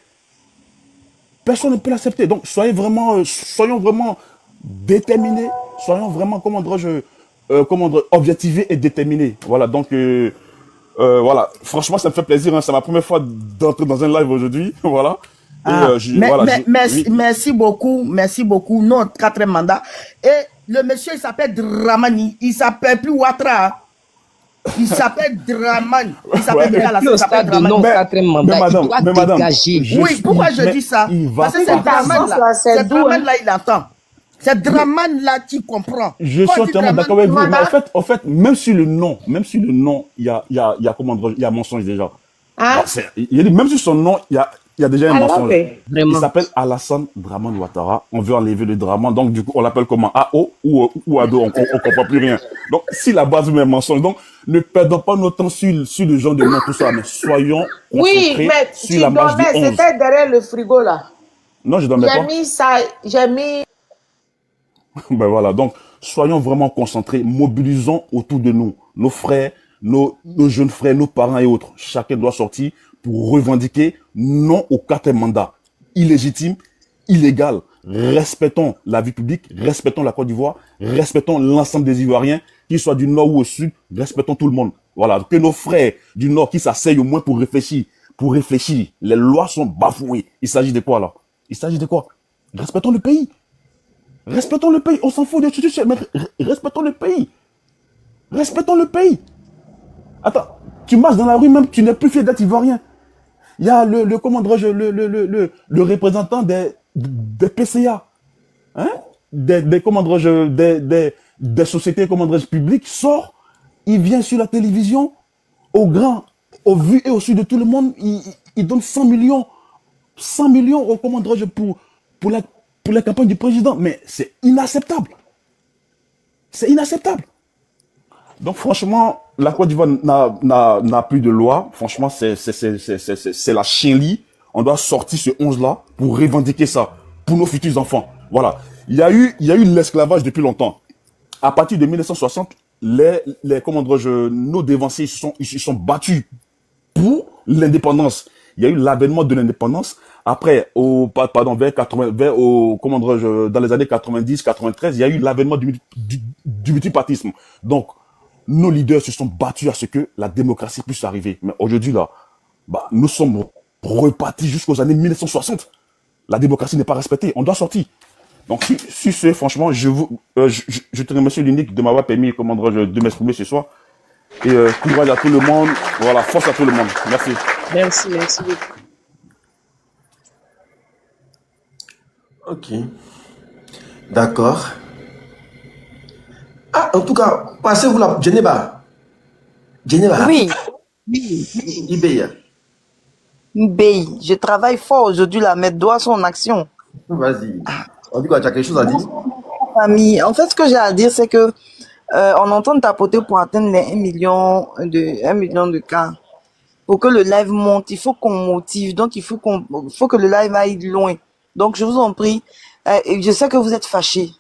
Personne ne peut l'accepter. Donc, soyons vraiment déterminés, soyons vraiment, objectivés et déterminés. Voilà, donc, voilà, franchement, ça me fait plaisir. Hein. C'est ma première fois d'entrer dans un live aujourd'hui. Voilà. Merci beaucoup, notre quatrième mandat. Et le monsieur, il s'appelle Dramani, il s'appelle plus Ouattara. Il s'appelle Dramani. Il s'appelle déjà la stade de non quatrième mandat. Mais madame, oui, pourquoi je dis ça? Parce que c'est Dramani là, il entend. C'est Dramani là qui comprend. Je suis entièrement d'accord avec vous. Mais en fait, même sur le nom, il y a mensonge déjà. Hein? Même sur son nom, il y a déjà un mensonge. Vraiment. Il s'appelle Alassane Dramane Ouattara. On veut enlever le Dramane. Donc, du coup, on l'appelle comment? AO ou ADO? On ne comprend plus rien. Donc, si la base met un mensonge, donc, ne perdons pas notre temps sur le genre de nom, tout ça, mais soyons concentrés sur la base du 11. C'était derrière le frigo, là. Non, je dormais pas. J'ai mis... Ben voilà, donc, soyons vraiment concentrés, mobilisons autour de nous, nos frères, nos jeunes frères, nos parents et autres. Chacun doit sortir pour revendiquer non au quatrième mandat. Illégitime, illégal. Respectons la vie publique, respectons la Côte d'Ivoire, respectons l'ensemble des Ivoiriens, qu'ils soient du nord ou au sud, respectons tout le monde. Voilà, que nos frères du nord qui s'asseyent au moins pour réfléchir. Les lois sont bafouées. Il s'agit de quoi là? Il s'agit de quoi? Respectons le pays. Respectons le pays. On s'en fout de tout, mais respectons le pays. Respectons le pays. Attends, tu marches dans la rue même, tu n'es plus fier d'être ivoirien. Il y a le représentant des PCA, hein? des sociétés publiques sort, il vient sur la télévision, au vu et au su de tout le monde, il donne 100 millions au pour la campagne du président. Mais c'est inacceptable. C'est inacceptable. Donc franchement, la Côte d'Ivoire n'a plus de loi. Franchement, c'est la chienlit. On doit sortir ce 11-là pour revendiquer ça, pour nos futurs enfants. Voilà. Il y a eu l'esclavage depuis longtemps. À partir de 1960, nos dévanciers ils se sont battus pour l'indépendance. Il y a eu l'avènement de l'indépendance. Après, dans les années 90, 93, il y a eu l'avènement du multipartisme. Donc, nos leaders se sont battus à ce que la démocratie puisse arriver. Mais aujourd'hui, là, nous sommes repartis jusqu'aux années 1960. La démocratie n'est pas respectée. On doit sortir. Donc, si c'est, franchement, je te remercie, l'unique, de m'avoir permis, de m'exprimer ce soir. Et courage à tout le monde. Voilà, force à tout le monde. Merci. Merci. Ok. D'accord. Ah, en tout cas, passez-vous la Geneva. Oui. Ibéya. Je travaille fort aujourd'hui, là, mettre doigt sur son action. Vas-y. En tout cas, tu as quelque chose à dire? Famille. En fait, ce que j'ai à dire, c'est que on entend tapoter pour atteindre les 1 million de cas. Pour que le live monte, il faut qu'on motive. Donc, il faut que le live aille loin. Donc, je vous en prie. Je sais que vous êtes fâchés.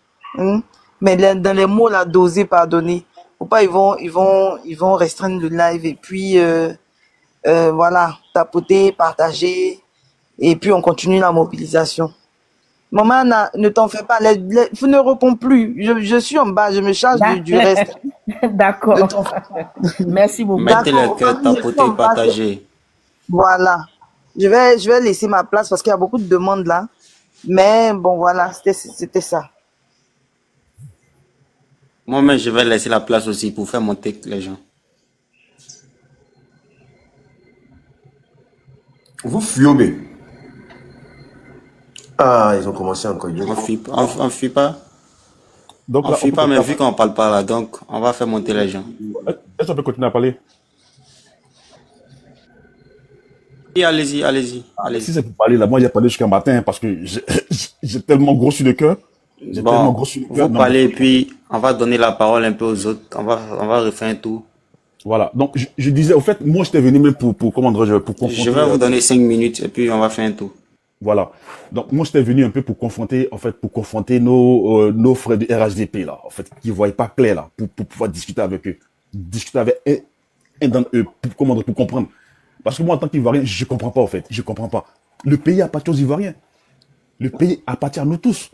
Mais dans les mots, là, doser, pardonner. Faut pas, ils vont restreindre le live. Et puis, voilà, tapoter, partager. Et puis, on continue la mobilisation. Maman, ne t'en fais pas. Vous ne réponds plus. Je suis en bas, je me charge du reste. D'accord. Merci beaucoup. Mettez le cœur, tapoter, partager. Voilà. Je vais laisser ma place parce qu'il y a beaucoup de demandes là. Mais bon, voilà, c'était ça. Moi-même, je vais laisser la place aussi pour faire monter les gens. Vous fumez. Ah, ils ont commencé encore. On fuit pas. Donc, on fuit pas, mais vu qu'on parle pas là, donc on va faire monter les gens. Est-ce qu'on peut continuer à parler? Oui, allez-y, allez-y, Si allez-y. c'est pour parler là, moi j'ai parlé jusqu'à matin parce que j'ai tellement gros sur le cœur. J'ai tellement Bon, gros sur le vous cœur. Non, mais parlez et puis on va donner la parole un peu aux autres. On va refaire un tour. voilà. Donc je disais, au fait, moi j'étais venu même pour comment dirais-je, pour Je confronter. vais vous donner 5 minutes et puis on va faire un tour. Voilà. Donc moi j'étais venu un peu pour confronter, en fait, pour confronter nos frères du RHDP là, en fait, qui voyaient pas clair là, pour pouvoir discuter avec eux, discuter avec un d'entre eux, pour comprendre. Parce que moi en tant qu'Ivoirien, je comprends pas en fait, je comprends pas. Le pays appartient aux Ivoiriens. Le pays appartient à nous tous.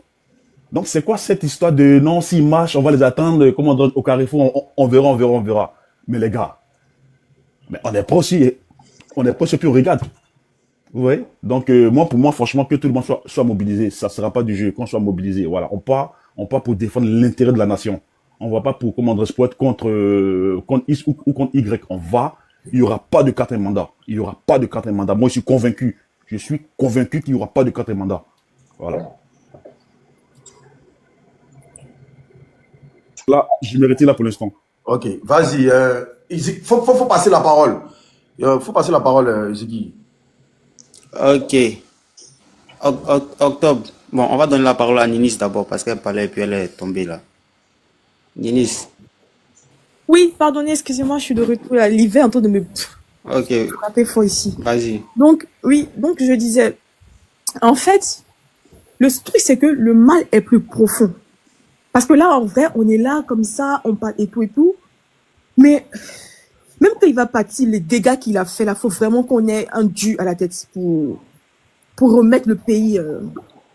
Donc c'est quoi cette histoire de non, s'ils marchent, on va les attendre, comment dire, au carrefour, on verra. Mais les gars, mais on est pas aussi puis on regarde. Vous voyez? Donc, pour moi, franchement, que tout le monde soit mobilisé. Ça sera pas du jeu, qu'on soit mobilisé. Voilà. On part pour défendre l'intérêt de la nation. On va pas pour, comment dire, pour être contre X ou contre Y. Il y aura pas de quatrième mandat. Il y aura pas de quatrième mandat. Moi, je suis convaincu qu'il y aura pas de quatrième mandat. Voilà. Là, je me retire là pour l'instant. Ok, vas-y. Faut passer la parole. Faut passer la parole, Ziggy. Ok. Octobre. Bon, on va donner la parole à Ninis d'abord parce qu'elle parlait et puis elle est tombée là. Ninis. Oui, pardonnez, excusez-moi, je suis de retour. L'hiver est en train de me frapper fort ici. Vas-y. Donc, oui, donc je disais, en fait, le truc c'est que le mal est plus profond. Parce que là, en vrai, on est là comme ça, on parle et tout. Mais même quand il va partir, les dégâts qu'il a fait là, faut vraiment qu'on ait un dû à la tête pour remettre le pays,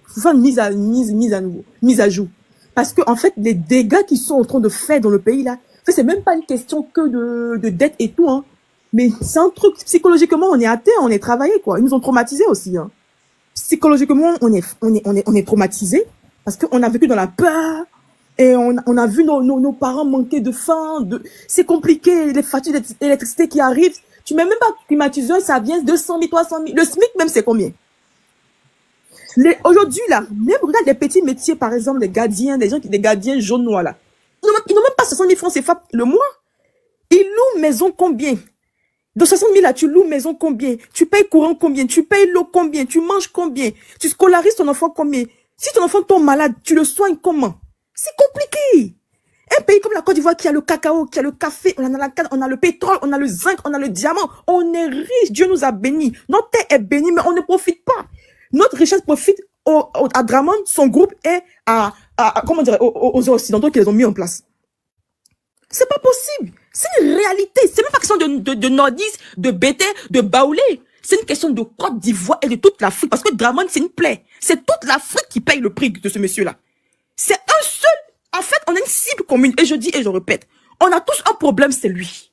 faut faire une mise à jour. Parce que en fait, les dégâts qu'ils sont en train de faire dans le pays là, c'est même pas une question que de dette et tout, hein. Mais c'est un truc, psychologiquement, on est atteint, on est travaillé, quoi. Ils nous ont traumatisés aussi, hein. Psychologiquement, on est traumatisés parce qu'on a vécu dans la peur. Et on a vu nos parents manquer de faim, c'est compliqué, les factures d'électricité qui arrivent. Tu mets même pas climatiseur, ça vient 200 000, 300 000. Le SMIC même, c'est combien? Aujourd'hui, là, même regarde les petits métiers, par exemple, les gardiens, des gardiens jaunes noirs, là. Ils n'ont même pas 60 000 francs CFA le mois. Ils louent maison combien? De 60 000 là, tu loues maison combien? Tu payes courant combien? Tu payes l'eau combien? Tu manges combien? Tu scolarises ton enfant combien? Si ton enfant tombe malade, tu le soignes comment? C'est compliqué. Un pays comme la Côte d'Ivoire qui a le cacao, qui a le café, on a le pétrole, on a le zinc, on a le diamant. On est riche. Dieu nous a bénis. Notre terre est bénie, mais on ne profite pas. Notre richesse profite à Dramon, son groupe, et comment dire, aux Occidentaux qui les ont mis en place. C'est pas possible. C'est une réalité. C'est même pas question de nordistes, de bété, de baoulé. C'est une question de Côte d'Ivoire et de toute l'Afrique. Parce que Dramon, c'est une plaie. C'est toute l'Afrique qui paye le prix de ce monsieur-là. C'est un seul. En fait, on a une cible commune. Et je dis et je répète. On a tous un problème, c'est lui.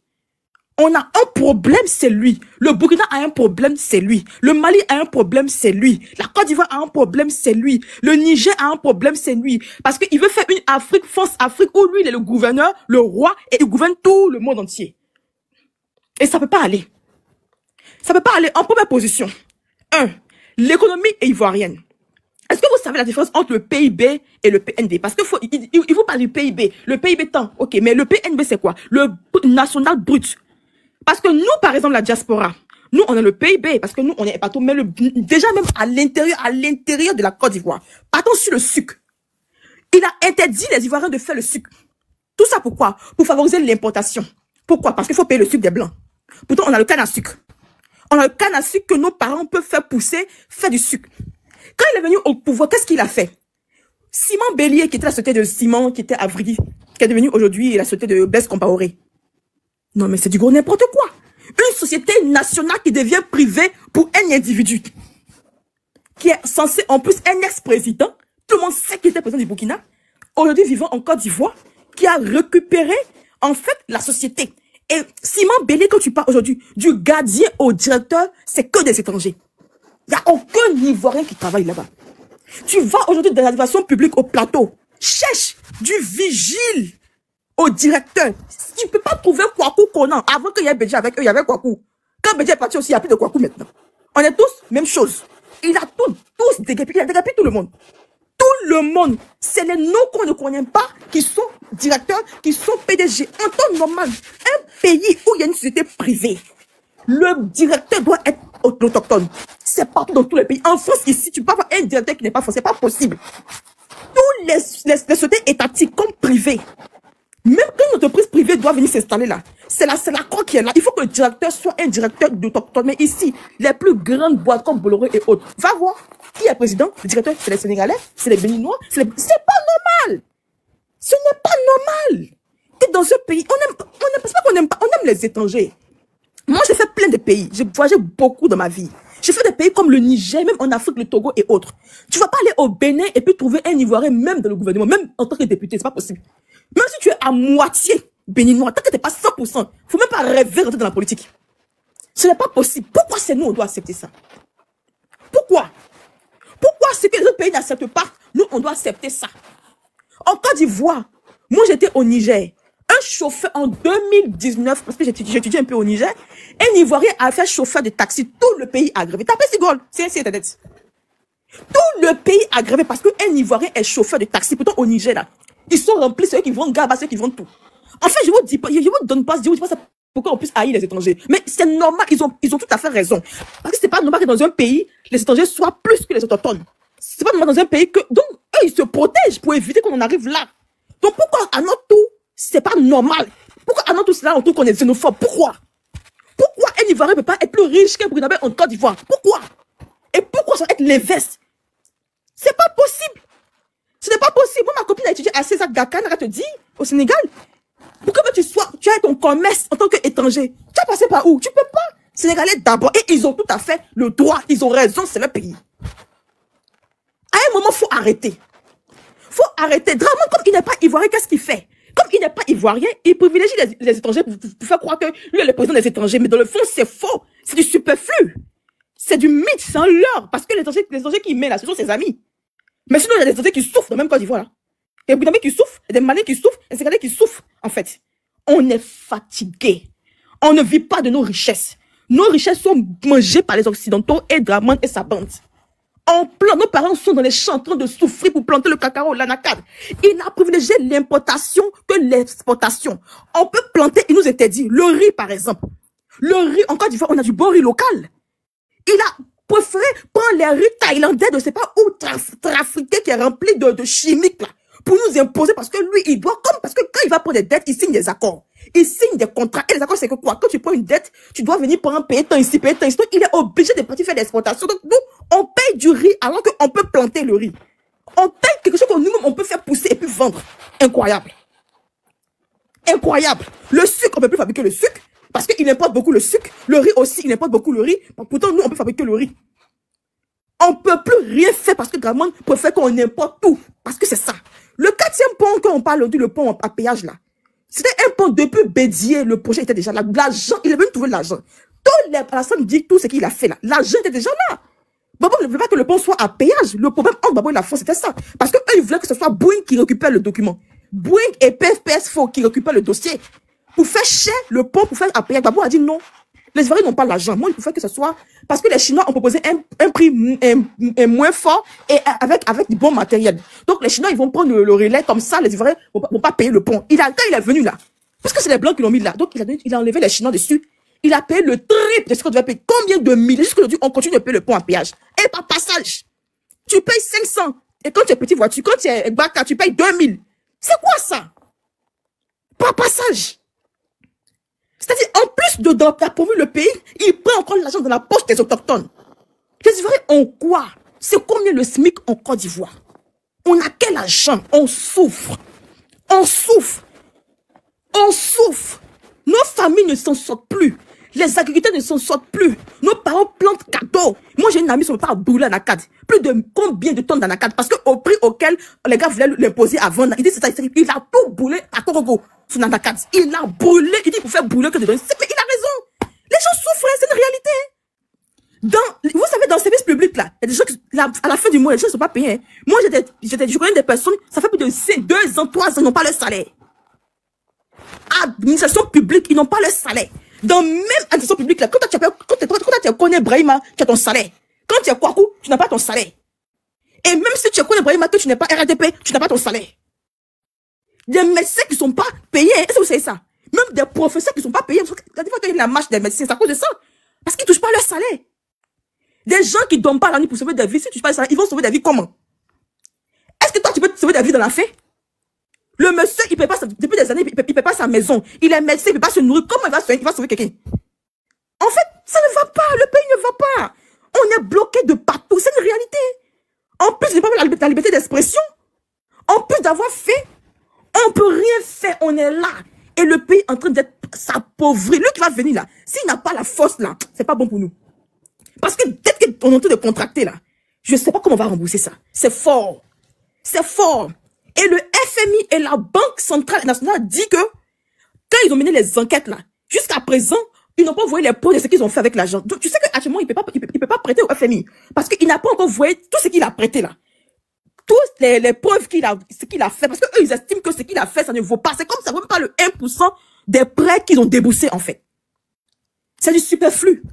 On a un problème, c'est lui. Le Burkina a un problème, c'est lui. Le Mali a un problème, c'est lui. La Côte d'Ivoire a un problème, c'est lui. Le Niger a un problème, c'est lui. Parce qu'il veut faire une Afrique, France Afrique, où lui, il est le gouverneur, le roi, et il gouverne tout le monde entier. Et ça peut pas aller. Ça peut pas aller. En première position. 1. L'économie est ivoirienne. Est-ce que vous savez la différence entre le PIB et le PNB? Parce qu'il faut parler du PIB. Le PIB tant, ok, mais le PNB c'est quoi? Le national brut. Parce que nous, par exemple, la diaspora, nous, on a le PIB, parce que nous, on est partout, mais déjà même à l'intérieur de la Côte d'Ivoire. Partons sur le sucre. Il a interdit les Ivoiriens de faire le sucre. Tout ça pourquoi? Pour favoriser l'importation. Pourquoi? Parce qu'il faut payer le sucre des Blancs. Pourtant, on a le canne à sucre. On a le canne à sucre que nos parents peuvent faire pousser, faire du sucre. Quand il est venu au pouvoir, qu'est-ce qu'il a fait? Simon Bélier, qui était la société de Simon, qui était à Vridi, qui est devenu aujourd'hui la société de Blaise Compaoré. Non, mais c'est du gros n'importe quoi. Une société nationale qui devient privée pour un individu. Qui est censé, en plus, un ex-président. Tout le monde sait qu'il était président du Burkina. Aujourd'hui, vivant en Côte d'Ivoire, qui a récupéré, en fait, la société. Et Simon Bélier, quand tu parles aujourd'hui, du gardien au directeur, c'est que des étrangers. Il n'y a aucun Ivoirien qui travaille là-bas. Tu vas aujourd'hui dans l'administration publique au plateau, cherche du vigile au directeur. Tu ne peux pas trouver Kwaku Konan. Avant qu'il y ait Bédja avec eux, il y avait Kwaku. Quand Bédja est parti aussi, il n'y a plus de Kwaku maintenant. On est tous même chose. Il a tous dégapé. Il a dégapé tout le monde. Tout le monde. C'est les noms qu'on ne connaît pas qui sont directeurs, qui sont PDG. En temps normal, un pays où il y a une société privée, le directeur doit être autochtone. C'est partout dans tous les pays. En France, ici, tu peux avoir un directeur qui n'est pas français. C'est pas possible. Tous les sociétés étatiques comme privées, même quand une entreprise privée doit venir s'installer là, c'est l'accord qui est là. Il faut que le directeur soit un directeur d'autochtone. Mais ici, les plus grandes boîtes comme Bolloré et autres, va voir qui est le président. Le directeur, c'est les Sénégalais, c'est les Béninois. C'est pas normal. Ce n'est pas normal. Que dans ce pays, c'est pas qu'on aime pas, on aime les étrangers. Moi, j'ai fait plein de pays. J'ai voyagé beaucoup dans ma vie. J'ai fait des pays comme le Niger, même en Afrique, le Togo et autres. Tu vas pas aller au Bénin et puis trouver un Ivoirien même dans le gouvernement, même en tant que député, c'est pas possible. Même si tu es à moitié béninois, tant que t'es pas 100%, faut même pas rêver de rentrer dans la politique. Ce n'est pas possible. Pourquoi c'est nous, on doit accepter ça? Pourquoi? Pourquoi ce que les autres pays n'acceptent pas, nous, on doit accepter ça? En Côte d'Ivoire, moi, j'étais au Niger. Un chauffeur en 2019, parce que j'étudie un peu au Niger, un Ivoirien a fait chauffeur de taxi. Tout le pays a grévé. Tapez Sigol, c'est Internet. Tout le pays a grévé parce qu'un Ivoirien est chauffeur de taxi. Pourtant, au Niger, là, ils sont remplis, ceux qui vendent gaba, ceux qui vendent tout. En fait, je vous dis pas, je vous donne pas, je vous dis pas ça pour qu'on puisse haïr les étrangers. Mais c'est normal, ils ont tout à fait raison. Parce que c'est pas normal que dans un pays, les étrangers soient plus que les autochtones. C'est pas normal dans un pays que, donc, eux, ils se protègent pour éviter qu'on en arrive là. Donc, pourquoi à notre tour, c'est pas normal? Pourquoi à notre tour, c'est là, on trouve qu'on est xénophobe? Pourquoi? Pourquoi un Ivoirien ne peut pas être plus riche qu'un Burkinabé en Côte d'Ivoire? Pourquoi? Et pourquoi ça va être l'inverse? C'est pas possible. Ce n'est pas possible. Moi, ma copine a étudié à César Gakan, elle te dit, au Sénégal, pour que tu aies ton commerce en tant qu'étranger, tu as passé par où? Tu peux pas. Sénégalais d'abord. Et ils ont tout à fait le droit. Ils ont raison, c'est leur pays. À un moment, il faut arrêter. Faut arrêter. Draman, comme il n'est pas ivoirien, qu'est-ce qu'il fait? Comme il n'est pas ivoirien, il privilégie les étrangers pour faire croire que lui est le président des étrangers. Mais dans le fond, c'est faux. C'est du superflu. C'est du mythe, c'est un leurre. Parce que les étrangers qu'il met là, ce sont ses amis. Mais sinon, il y a des étrangers qui souffrent dans le même Côte d'Ivoire. Il y a des Burkinabés qui souffrent, il y a des Maliens qui souffrent, des Sénégalais qui souffrent. En fait, on est fatigué. On ne vit pas de nos richesses. Nos richesses sont mangées par les Occidentaux et Draman et sa bande. Nos parents sont dans les champs en train de souffrir pour planter le cacao, l'anacade. Il a privilégié l'importation que l'exportation. On peut planter, il nous était dit, le riz par exemple. Le riz, en Côte d'Ivoire, on a du bon riz local. Il a préféré prendre les riz thaïlandais de je sais pas où trafiquer qui est rempli de chimiques là, pour nous imposer parce que lui, il doit, parce que quand il va prendre des dettes, il signe des accords. Il signe des contrats. Et les accords, c'est que quoi? Quand tu prends une dette, tu dois venir prendre payer tant ici, payer tant ici. Donc, il est obligé de partir faire l'exportation. Donc, nous, on paye du riz alors qu'on peut planter le riz. On paye quelque chose que nous-mêmes, on peut faire pousser et puis vendre. Incroyable. Incroyable. Le sucre, on ne peut plus fabriquer le sucre parce qu'il importe beaucoup le sucre. Le riz aussi, il importe beaucoup le riz. Pourtant, nous, on peut fabriquer le riz. On ne peut plus rien faire parce que Draman préfère qu'on importe tout. Parce que c'est ça. Le 4e pont, quand on parle du pont à péage là, c'était un pont depuis Bédier, le projet était déjà là. L'argent, il est venu trouver l'argent. Tous les personnes disent tout ce qu'il a fait là. L'argent était déjà là. Babo ne voulait pas que le pont soit à péage. Le problème entre Babo et la France, c'était ça. Parce qu'eux, ils voulaient que ce soit Boeing qui récupère le document. Boeing et PFPS4 qui récupèrent le dossier. Pour faire cher le pont, pour faire à péage. Babo a dit non. Les Ivoiriens n'ont pas l'argent. Moi, il faut que ce soit... Parce que les Chinois ont proposé un prix moins fort et avec du bon matériel. Donc, les Chinois, ils vont prendre le relais comme ça. Les Ivoiriens ne vont pas payer le pont. Quand il est venu là, parce que c'est les Blancs qui l'ont mis là. Donc, il a enlevé les Chinois dessus. Il a payé le triple de ce qu'on devait payer. Combien de milliers? Jusqu'aujourd'hui, on continue de payer le pont à péage. Et par passage, tu payes 500. Et quand tu es petite voiture, quand tu es Baka, tu payes 2000. C'est quoi ça? Par passage. C'est-à-dire, en plus d'appauvrir le pays, il prend encore l'argent dans la poche des autochtones. Les Ivoiriens ont quoi? C'est combien le SMIC en Côte d'Ivoire? On a quel argent? On souffre. On souffre. On souffre. Nos familles ne s'en sortent plus. Les agriculteurs ne s'en sortent plus. Nos parents plantent cadeaux. Moi, j'ai une amie qui ne peut pas brûler l'anacade. Plus de combien de tonnes d'anacade? Parce qu'au prix auquel les gars voulaient l'imposer avant, il dit c'est ça, il a tout brûlé à Korogo. Son anacade. Il a brûlé. Il dit pour faire brûler que de donner. Mais il a raison. Les gens souffrent, c'est une réalité. Vous savez, dans le service public, là, il y a des gens qui, à la fin du mois, les gens ne sont pas payés. Hein. Moi, je connais des personnes, ça fait plus de 2 ans, 3 ans, ils n'ont pas leur salaire. Administration publique, ils n'ont pas leur salaire. Dans même administration publique, là, quand tu connais Brahima, tu as ton salaire. Quand tu es Kwaku, tu n'as pas ton salaire. Et même si tu connais Brahima, que tu n'es pas RADP, tu n'as pas ton salaire. Des médecins qui ne sont pas payés, est-ce que vous savez ça? Même des professeurs qui ne sont pas payés. La fois qu'il y a la marche des médecins, c'est à cause de ça. Parce qu'ils ne touchent pas leur salaire. Des gens qui ne dorment pas la nuit pour sauver des vies, si tu parles ça, ils vont sauver des vies comment? Est-ce que toi, tu peux sauver des vies dans la faim? Le monsieur, il ne paie pas, depuis des années, il ne paie pas sa maison. Il est médecin, il ne peut pas se nourrir. Comment il va sauver quelqu'un? En fait, ça ne va pas. Le pays ne va pas. On est bloqué de partout. C'est une réalité. En plus de ne pas avoir la liberté d'expression, en plus d'avoir fait, on ne peut rien faire. On est là. Et le pays est en train d'être s'appauvrir. Lui qui va venir là, s'il n'a pas la force là, c'est pas bon pour nous. Parce que dès qu'on est en train de contracter là, je ne sais pas comment on va rembourser ça. C'est fort. C'est fort. Et le FMI et la Banque Centrale Nationale disent que quand ils ont mené les enquêtes là, jusqu'à présent, ils n'ont pas voyé les preuves de ce qu'ils ont fait avec l'argent. Donc tu sais qu'actuellement, il ne peut pas prêter au FMI. Parce qu'il n'a pas encore voyé tout ce qu'il a prêté là. Toutes les preuves ce qu'il a fait. Parce qu'eux, ils estiment que ce qu'il a fait, ça ne vaut pas. C'est comme ça ne vaut pas le 1% des prêts qu'ils ont déboursés en fait. C'est du superflu.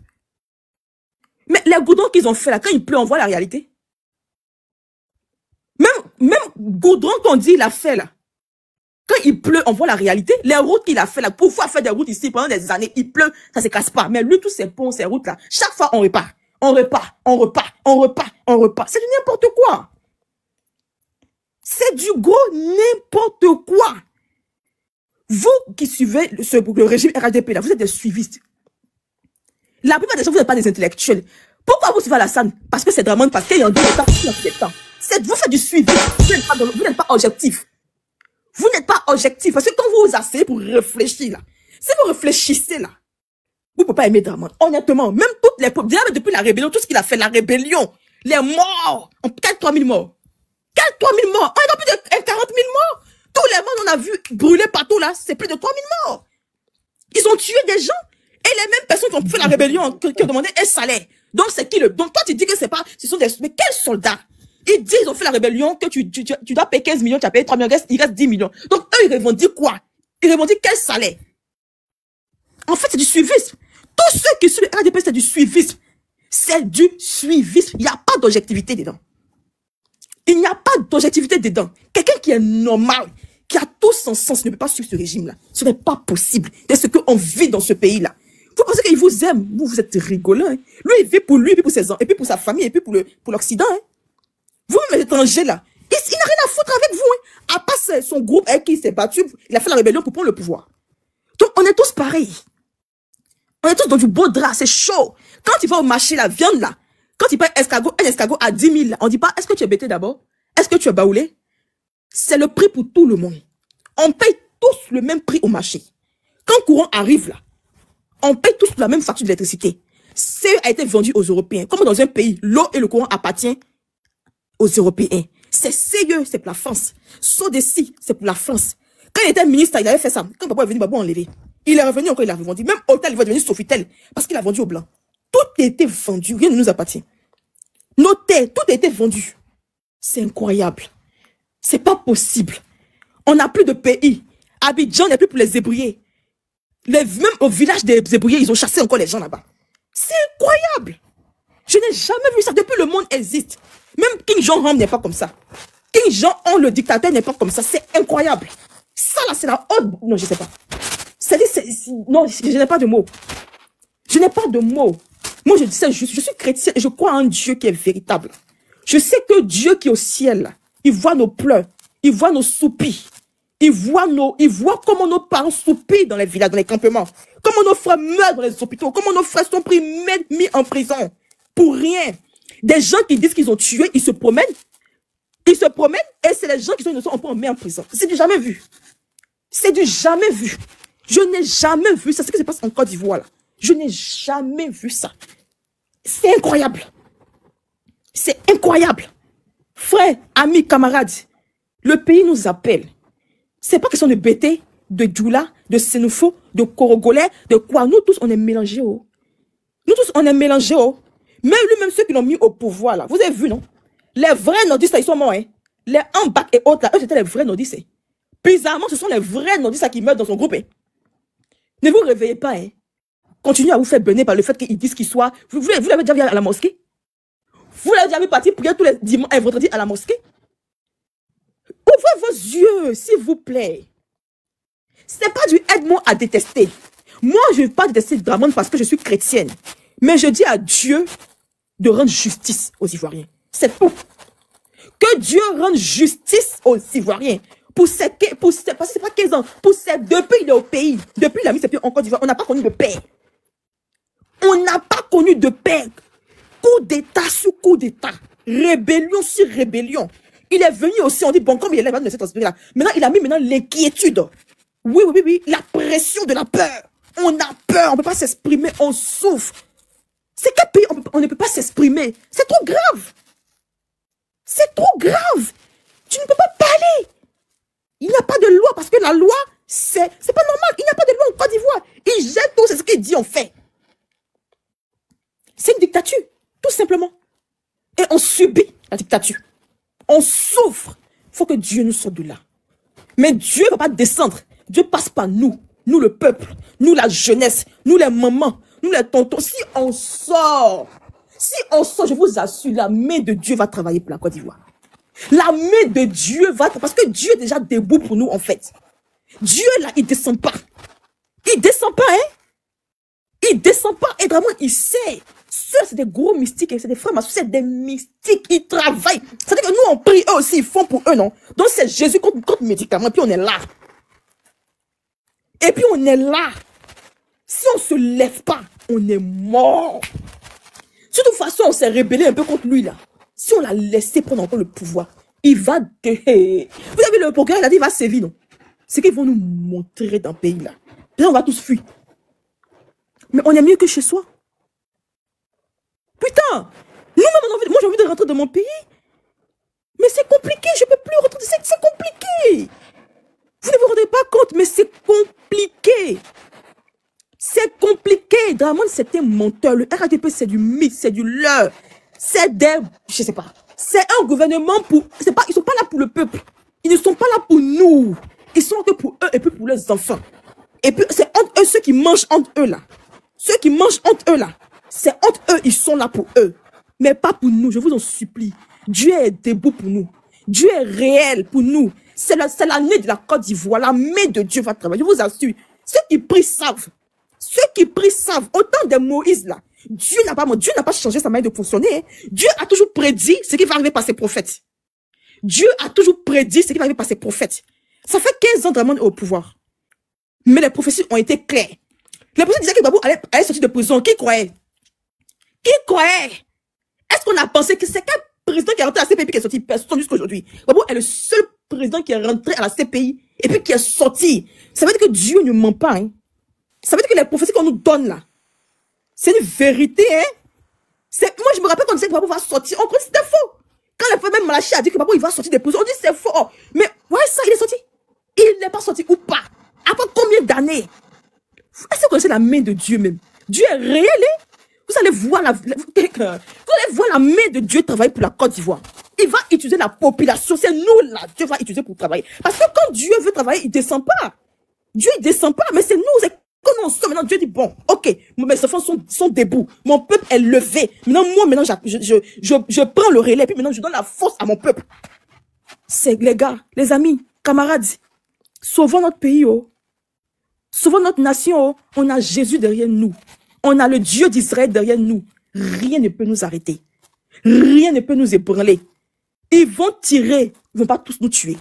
Mais les goudrons qu'ils ont fait là, quand il pleut, on voit la réalité. Même goudron qu'on dit il a fait là. Quand il pleut, on voit la réalité. Les routes qu'il a fait là, pour pouvoir faire des routes ici pendant des années, il pleut, ça se casse pas. Mais lui, tous ces ponts, ces routes là, chaque fois on repart. On repart, on repart, on repart, on repart. C'est du n'importe quoi. C'est du gros n'importe quoi. Vous qui suivez le régime RADP là, vous êtes des suivistes. La plupart des gens, vous n'êtes pas des intellectuels. Pourquoi vous suivez Alassane? Parce que c'est vraiment parce qu'il y a un temps. Vous faites du suivi. Vous n'êtes pas objectif. Vous n'êtes pas objectif. Parce que quand vous vous asseyez pour réfléchir là, si vous réfléchissez là, vous ne pouvez pas aimer Draman. Honnêtement, même toutes les peuples, déjà depuis la rébellion, tout ce qu'il a fait, la rébellion, les morts, on quel 3000 morts. Quel 3000 morts? On a plus de 40 000 morts. Tous les morts, on a vu brûler partout là, c'est plus de 3000 morts. Ils ont tué des gens. Et les mêmes personnes qui ont fait la rébellion, qui ont demandé un salaire. Donc c'est qui donc toi tu dis que c'est pas, ce sont des, mais quels soldats? Ils disent, ils ont fait la rébellion, que tu dois payer 15 millions, tu as payé 3 millions, il reste 10 millions. Donc eux, ils revendiquent quoi? Ils revendiquent quel salaire? En fait, c'est du suivisme. Tous ceux qui suivent le RDP, c'est du suivisme. C'est du suivisme. Il n'y a pas d'objectivité dedans. Il n'y a pas d'objectivité dedans. Quelqu'un qui est normal, qui a tout son sens, ne peut pas suivre ce régime-là. Ce n'est pas possible. C'est ce qu'on vit dans ce pays-là. Vous pensez qu'il vous aime? Vous êtes rigolant. Hein? Lui, il vit pour lui, et puis pour ses enfants, et puis pour sa famille, et puis pour l'Occident. Hein? Vous, les étrangers, là, il n'a rien à foutre avec vous. Hein? À part son groupe avec qui il s'est battu, il a fait la rébellion pour prendre le pouvoir. Donc, on est tous pareils. On est tous dans du beau drap, c'est chaud. Quand il va au marché, la viande, là, quand il paye un escargot à 10 000, là, on dit pas, est-ce que tu es bêté d'abord? Est-ce que tu es baoulé? C'est le prix pour tout le monde. On paye tous le même prix au marché. Quand le courant arrive, là, on paye tous la même facture d'électricité. CE a été vendu aux Européens. Comme dans un pays, l'eau et le courant appartiennent aux Européens. C'est CE, c'est pour la France. Sodeci, c'est pour la France. Quand il était ministre, il avait fait ça. Quand papa est venu, papa a enlevé. Il est revenu encore, il a revendu. Même Hôtel, il va devenir Sofitel. Parce qu'il a vendu au blanc. Tout a été vendu. Rien ne nous appartient. Nos terres, tout a été vendu. C'est incroyable. C'est pas possible. On n'a plus de pays. Abidjan n'est plus pour les zébriers. Même au village des zébriers, ils ont chassé encore les gens là-bas. C'est incroyable. Je n'ai jamais vu ça. Depuis le monde existe. Même King Jong-un n'est pas comme ça. King Jong-un, le dictateur, n'est pas comme ça. C'est incroyable. Ça là, c'est la haute... Non, je ne sais pas. Non, je n'ai pas de mots. Je n'ai pas de mots. Moi, je dis ça, je suis chrétien et je crois en un Dieu qui est véritable. Je sais que Dieu qui est au ciel, il voit nos pleurs, il voit nos soupirs. Il voit comment nos parents soupirent dans les villages, dans les campements. Comment nos frères meurent dans les hôpitaux. Comment nos frères sont mis en prison. Pour rien. Des gens qui disent qu'ils ont tué, ils se promènent. Ils se promènent et c'est les gens qui sont innocents, on peut en mettre en prison. C'est du jamais vu. C'est du jamais vu. Je n'ai jamais vu ça. C'est ce qui se passe en Côte d'Ivoire là. Je n'ai jamais vu ça. C'est incroyable. C'est incroyable. Frères, amis, camarades, le pays nous appelle. C'est pas question de Bété, de Djoula, de Sénoufo, de Korogolais, de quoi. Nous tous, on est mélangés. Oh. Nous tous, on est mélangés. Oh. Même ceux qui l'ont mis au pouvoir, là. Vous avez vu, non? Les vrais nordistes, là, ils sont morts. Hein? Les Ambak et autres, là, eux, c'était les vrais nordistes. Hein? Bizarrement, ce sont les vrais nordistes là, qui meurent dans son groupe. Hein? Ne vous réveillez pas. Hein? Continuez à vous faire beurrer par le fait qu'ils disent qu'ils soient... Vous l'avez déjà vu à la mosquée? Vous l'avez déjà vu partir prier tous les dimanches et vendredis à la mosquée? Ouvrez vos yeux, s'il vous plaît. C'est pas du Edmond à détester. Moi, je ne veux pas détester Draman parce que je suis chrétienne. Mais je dis à Dieu de rendre justice aux Ivoiriens. C'est tout. Que Dieu rende justice aux Ivoiriens. Parce que c'est pas 15 ans. Depuis il est au pays. Depuis il a mis ses pieds en Côte d'Ivoire, on n'a pas connu de paix. On n'a pas connu de paix. Coup d'état sur coup d'état. Rébellion sur rébellion. Il est venu aussi, on dit, bon, comme il est là, de cet esprit-là. Maintenant, il a mis l'inquiétude. Oui. La pression de la peur. On a peur, on ne peut pas s'exprimer, on souffre. C'est quel pays on ne peut pas s'exprimer? C'est trop grave. C'est trop grave. Tu ne peux pas parler. Il n'y a pas de loi parce que la loi, c'est pas normal. Il n'y a pas de loi en Côte d'Ivoire. Il jette tout, c'est ce qu'il dit, on fait. C'est une dictature, tout simplement. Et on subit la dictature. On souffre. Il faut que Dieu nous sorte de là. Mais Dieu ne va pas descendre. Dieu passe par nous. Nous, le peuple. Nous, la jeunesse. Nous, les mamans. Nous, les tontons. Si on sort, je vous assure, la main de Dieu va travailler pour la Côte d'Ivoire. La main de Dieu va... Parce que Dieu est déjà debout pour nous, en fait. Dieu, là, il ne descend pas. Il ne descend pas, hein. Il ne descend pas. Et vraiment, il sait. Ceux, c'est des gros mystiques. C'est des frères, c'est des mystiques. Ils travaillent. C'est-à-dire que nous, on prie, eux aussi, ils font pour eux, non? Donc, c'est Jésus contre médicaments. Et puis, on est là. Et puis, on est là. Si on ne se lève pas, on est mort. De toute façon, on s'est rébellé un peu contre lui, là. Si on l'a laissé prendre encore le pouvoir, il va... Vous avez le procureur, il a dit, il va sévir, non? C'est qu'ils vont nous montrer dans le pays, là. Là, on va tous fuir. Mais on est mieux que chez soi. Putain! Moi, j'ai envie de rentrer dans mon pays. Mais c'est compliqué, je ne peux plus rentrer. C'est compliqué. Vous ne vous rendez pas compte, mais c'est compliqué. C'est compliqué. Draman, c'est un menteur. Le RADP, c'est du mythe, c'est du leurre. C'est des... Je sais pas. C'est un gouvernement pour... Ils ne sont pas là pour le peuple. Ils ne sont pas là pour nous. Ils sont là que pour eux et puis pour leurs enfants. Et puis, c'est entre eux, ceux qui mangent entre eux, là. Ceux qui mangent entre eux, là. C'est entre eux, ils sont là pour eux. Mais pas pour nous, je vous en supplie. Dieu est debout pour nous. Dieu est réel pour nous. C'est l'année de la Côte d'Ivoire. La main de Dieu va travailler. Je vous assure. Ceux qui prient savent. Ceux qui prient savent. Autant de Moïse, là. Dieu n'a pas changé sa manière de fonctionner. Hein. Dieu a toujours prédit ce qui va arriver par ses prophètes. Dieu a toujours prédit ce qui va arriver par ses prophètes. Ça fait 15 ans Draman est au pouvoir. Mais les prophéties ont été claires. Les prophéties disaient que Babou allait sortir de prison. Qui croyait? Qui croyait? Est-ce qu'on a pensé que c'est quel président qui est rentré à la CPI qui est sorti? Personne jusqu'à aujourd'hui. Babou est le seul président qui est rentré à la CPI et puis qui est sorti. Ça veut dire que Dieu ne ment pas. Hein? Ça veut dire que les prophéties qu'on nous donne là, c'est une vérité. Hein? Moi, je me rappelle quand on disait que Babou va sortir. On croit que c'était faux. Quand le frère même Malachi a dit que Babou il va sortir des prisons, on dit c'est faux. Oh, mais ouais, ça, il est sorti. Il n'est pas sorti ou pas? Après combien d'années? Est-ce que vous connaissez la main de Dieu même? Dieu est réel, hein? Vous allez voir la main de Dieu travailler pour la Côte d'Ivoire. Il va utiliser la population. C'est nous là, Dieu va utiliser pour travailler. Parce que quand Dieu veut travailler, il ne descend pas. Dieu, il ne descend pas, mais c'est nous. Quand on sort maintenant, Dieu dit, bon, ok, mes enfants sont debout. Mon peuple est levé. Maintenant, je prends le relais. Puis maintenant, je donne la force à mon peuple. C'est les gars, les amis, camarades, sauvons notre pays, oh. Sauvons notre nation, oh. On a Jésus derrière nous. On a le Dieu d'Israël derrière nous. Rien ne peut nous arrêter. Rien ne peut nous ébranler. Ils vont tirer. Ils ne vont pas tous nous tuer.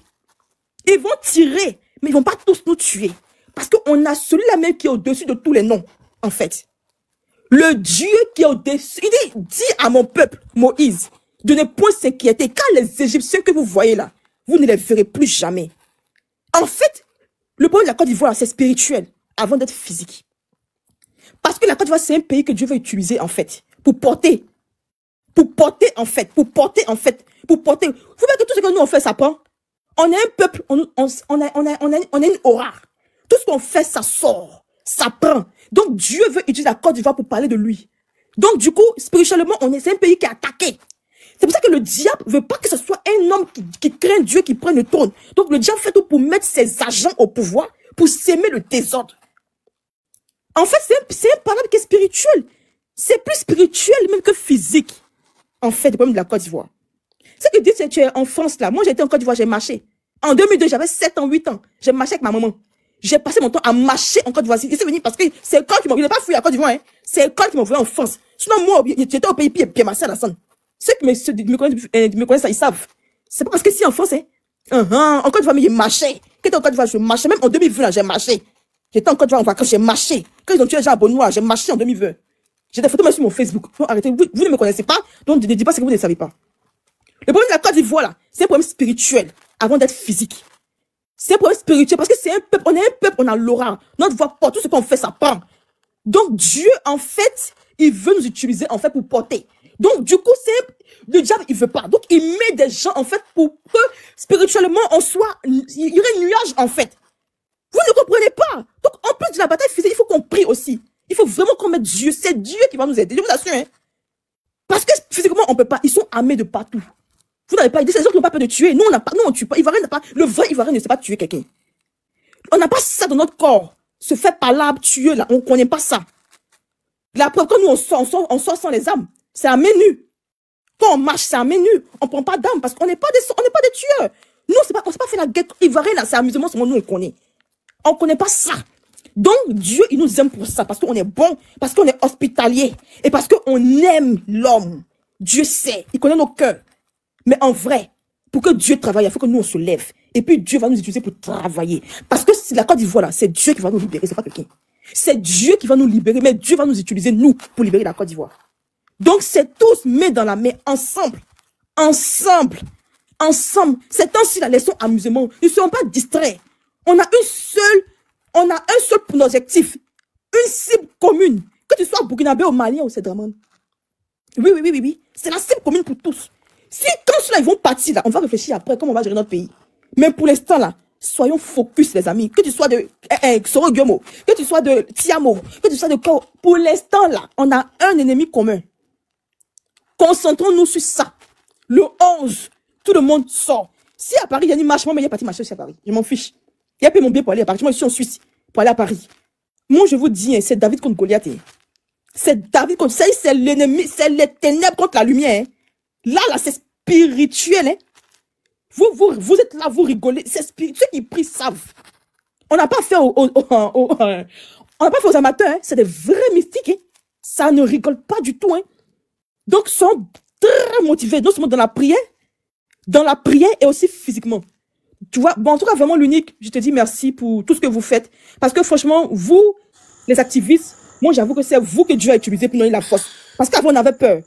Ils vont tirer, mais ils ne vont pas tous nous tuer. Parce qu'on a celui-là même qui est au-dessus de tous les noms, en fait. Le Dieu qui est au-dessus. Il dit à mon peuple, Moïse, de ne point s'inquiéter. Car les Égyptiens que vous voyez là, vous ne les verrez plus jamais. En fait, le problème de la Côte d'Ivoire, c'est spirituel, avant d'être physique. Parce que la Côte d'Ivoire, c'est un pays que Dieu veut utiliser, en fait, pour porter. Vous voyez que tout ce que nous on fait, ça prend. On est un peuple, on a une aura. Tout ce qu'on fait, ça sort, ça prend. Donc Dieu veut utiliser la Côte d'Ivoire pour parler de lui. Donc du coup, spirituellement, c'est un pays qui est attaqué. C'est pour ça que le diable veut pas que ce soit un homme qui craint Dieu, qui prenne le trône. Donc le diable fait tout pour mettre ses agents au pouvoir, pour s'aimer le désordre. En fait, c'est un parole qui est spirituel. C'est plus spirituel même que physique. En fait, le problème de la Côte d'Ivoire. Ce que dit, c'est que tu es en France là. Moi, j'étais en Côte d'Ivoire, j'ai marché. En 2002, j'avais 7 ans, 8 ans. J'ai marché avec ma maman. J'ai passé mon temps à marcher en Côte d'Ivoire. Il s'est venu parce que c'est l'école qui m'a... Il n'a pas fui à Côte d'Ivoire. Hein. C'est l'école qui m'a envoyé en France. Sinon, moi, j'étais au pays, puis ma sœur, la sonne. Ceux qui me connaissent, ils savent. C'est pas parce que si en France, en Côte d'Ivoire, il marchait. Quand j'étais en Côte d'Ivoire, je marchais. Même en 2020, là, j'ai marché. J'étais en Côte d'Ivoire en vacances, j'ai marché. Quand ils ont tué les gens à Bonnois, j'ai marché en 2020. J'ai des photos même sur mon Facebook. Non, arrêtez, vous ne me connaissez pas, donc ne dites pas ce que vous ne savez pas. Le problème de la Côte d'Ivoire, là, c'est un problème spirituel avant d'être physique. C'est un problème spirituel parce que c'est un peuple, on est un peuple, on a l'aura. Notre voix porte, tout ce qu'on fait, ça prend. Donc Dieu, en fait, il veut nous utiliser, en fait, pour porter. Donc, du coup, le diable, il veut pas. Donc, il met des gens, en fait, pour que, spirituellement, il y aurait un nuage, en fait. Vous ne comprenez pas. Donc, en plus de la bataille physique, il faut qu'on prie aussi. Il faut vraiment qu'on mette Dieu. C'est Dieu qui va nous aider. Je vous assure, hein. Parce que, physiquement, on peut pas. Ils sont armés de partout. Vous n'avez pas idée. C'est des gens qui n'ont pas peur de tuer. Nous, on tue pas. Ivoirien n'a pas, le vrai Ivoirien ne sait pas tuer quelqu'un. On n'a pas ça dans notre corps. Se faire par l'arbre, tuer, là. On ne connaît pas ça. La preuve, quand nous, on sort sans les armes. C'est à main nue. Quand on marche, c'est à main nue. On prend pas d'armes parce qu'on n'est pas des tueurs. Nous, on s'est pas fait la guerre ivoirienne, là. C'est amusement, seulement nous, on connaît. On connaît pas ça. Donc, Dieu, il nous aime pour ça. Parce qu'on est bon. Parce qu'on est hospitalier. Et parce qu'on aime l'homme. Dieu sait. Il connaît nos cœurs. Mais en vrai, pour que Dieu travaille, il faut que nous, on se lève. Et puis, Dieu va nous utiliser pour travailler. Parce que si la Côte d'Ivoire, là, c'est Dieu qui va nous libérer. C'est pas quelqu'un. C'est Dieu qui va nous libérer. Mais Dieu va nous utiliser, nous, pour libérer la Côte d'Ivoire. Donc, c'est tous main dans la main, ensemble. Ensemble. Ensemble. C'est ainsi la leçon amusement. Nous ne serons pas distraits. On a un seul objectif. Une cible commune. Que tu sois burkinabé ou malien ou cédraman. Oui. C'est la cible commune pour tous. Si quand ceux-là, ils vont partir, là, on va réfléchir après comment on va gérer notre pays. Mais pour l'instant, là, soyons focus, les amis. Que tu sois de Soro Guillermo, que tu sois de Tiamo, que tu sois de Kao. Pour l'instant, là, on a un ennemi commun. Concentrons-nous sur ça. Le 11, tout le monde sort. Si à Paris, il y a une marche, moi, mais il y a pas de marche aussi à Paris. Je m'en fiche. Il y a payé mon billet pour aller à Paris. Moi, je suis en Suisse pour aller à Paris. Moi, je vous dis, c'est David contre Goliath. C'est David contre... C'est l'ennemi, c'est les ténèbres contre la lumière. Là, c'est spirituel. Hein. Vous êtes là, vous rigolez. C'est spirituel. Ceux qui prient savent. On n'a pas fait on n'a pas fait aux amateurs. Hein. C'est des vrais mystiques. Hein. Ça ne rigole pas du tout. Hein. Donc, ils sont très motivés, non seulement dans la prière et aussi physiquement. Tu vois, bon, en tout cas, vraiment l'unique, je te dis merci pour tout ce que vous faites. Parce que franchement, vous, les activistes, moi, j'avoue que c'est vous que Dieu a utilisé pour donner la force. Parce qu'avant, on avait peur.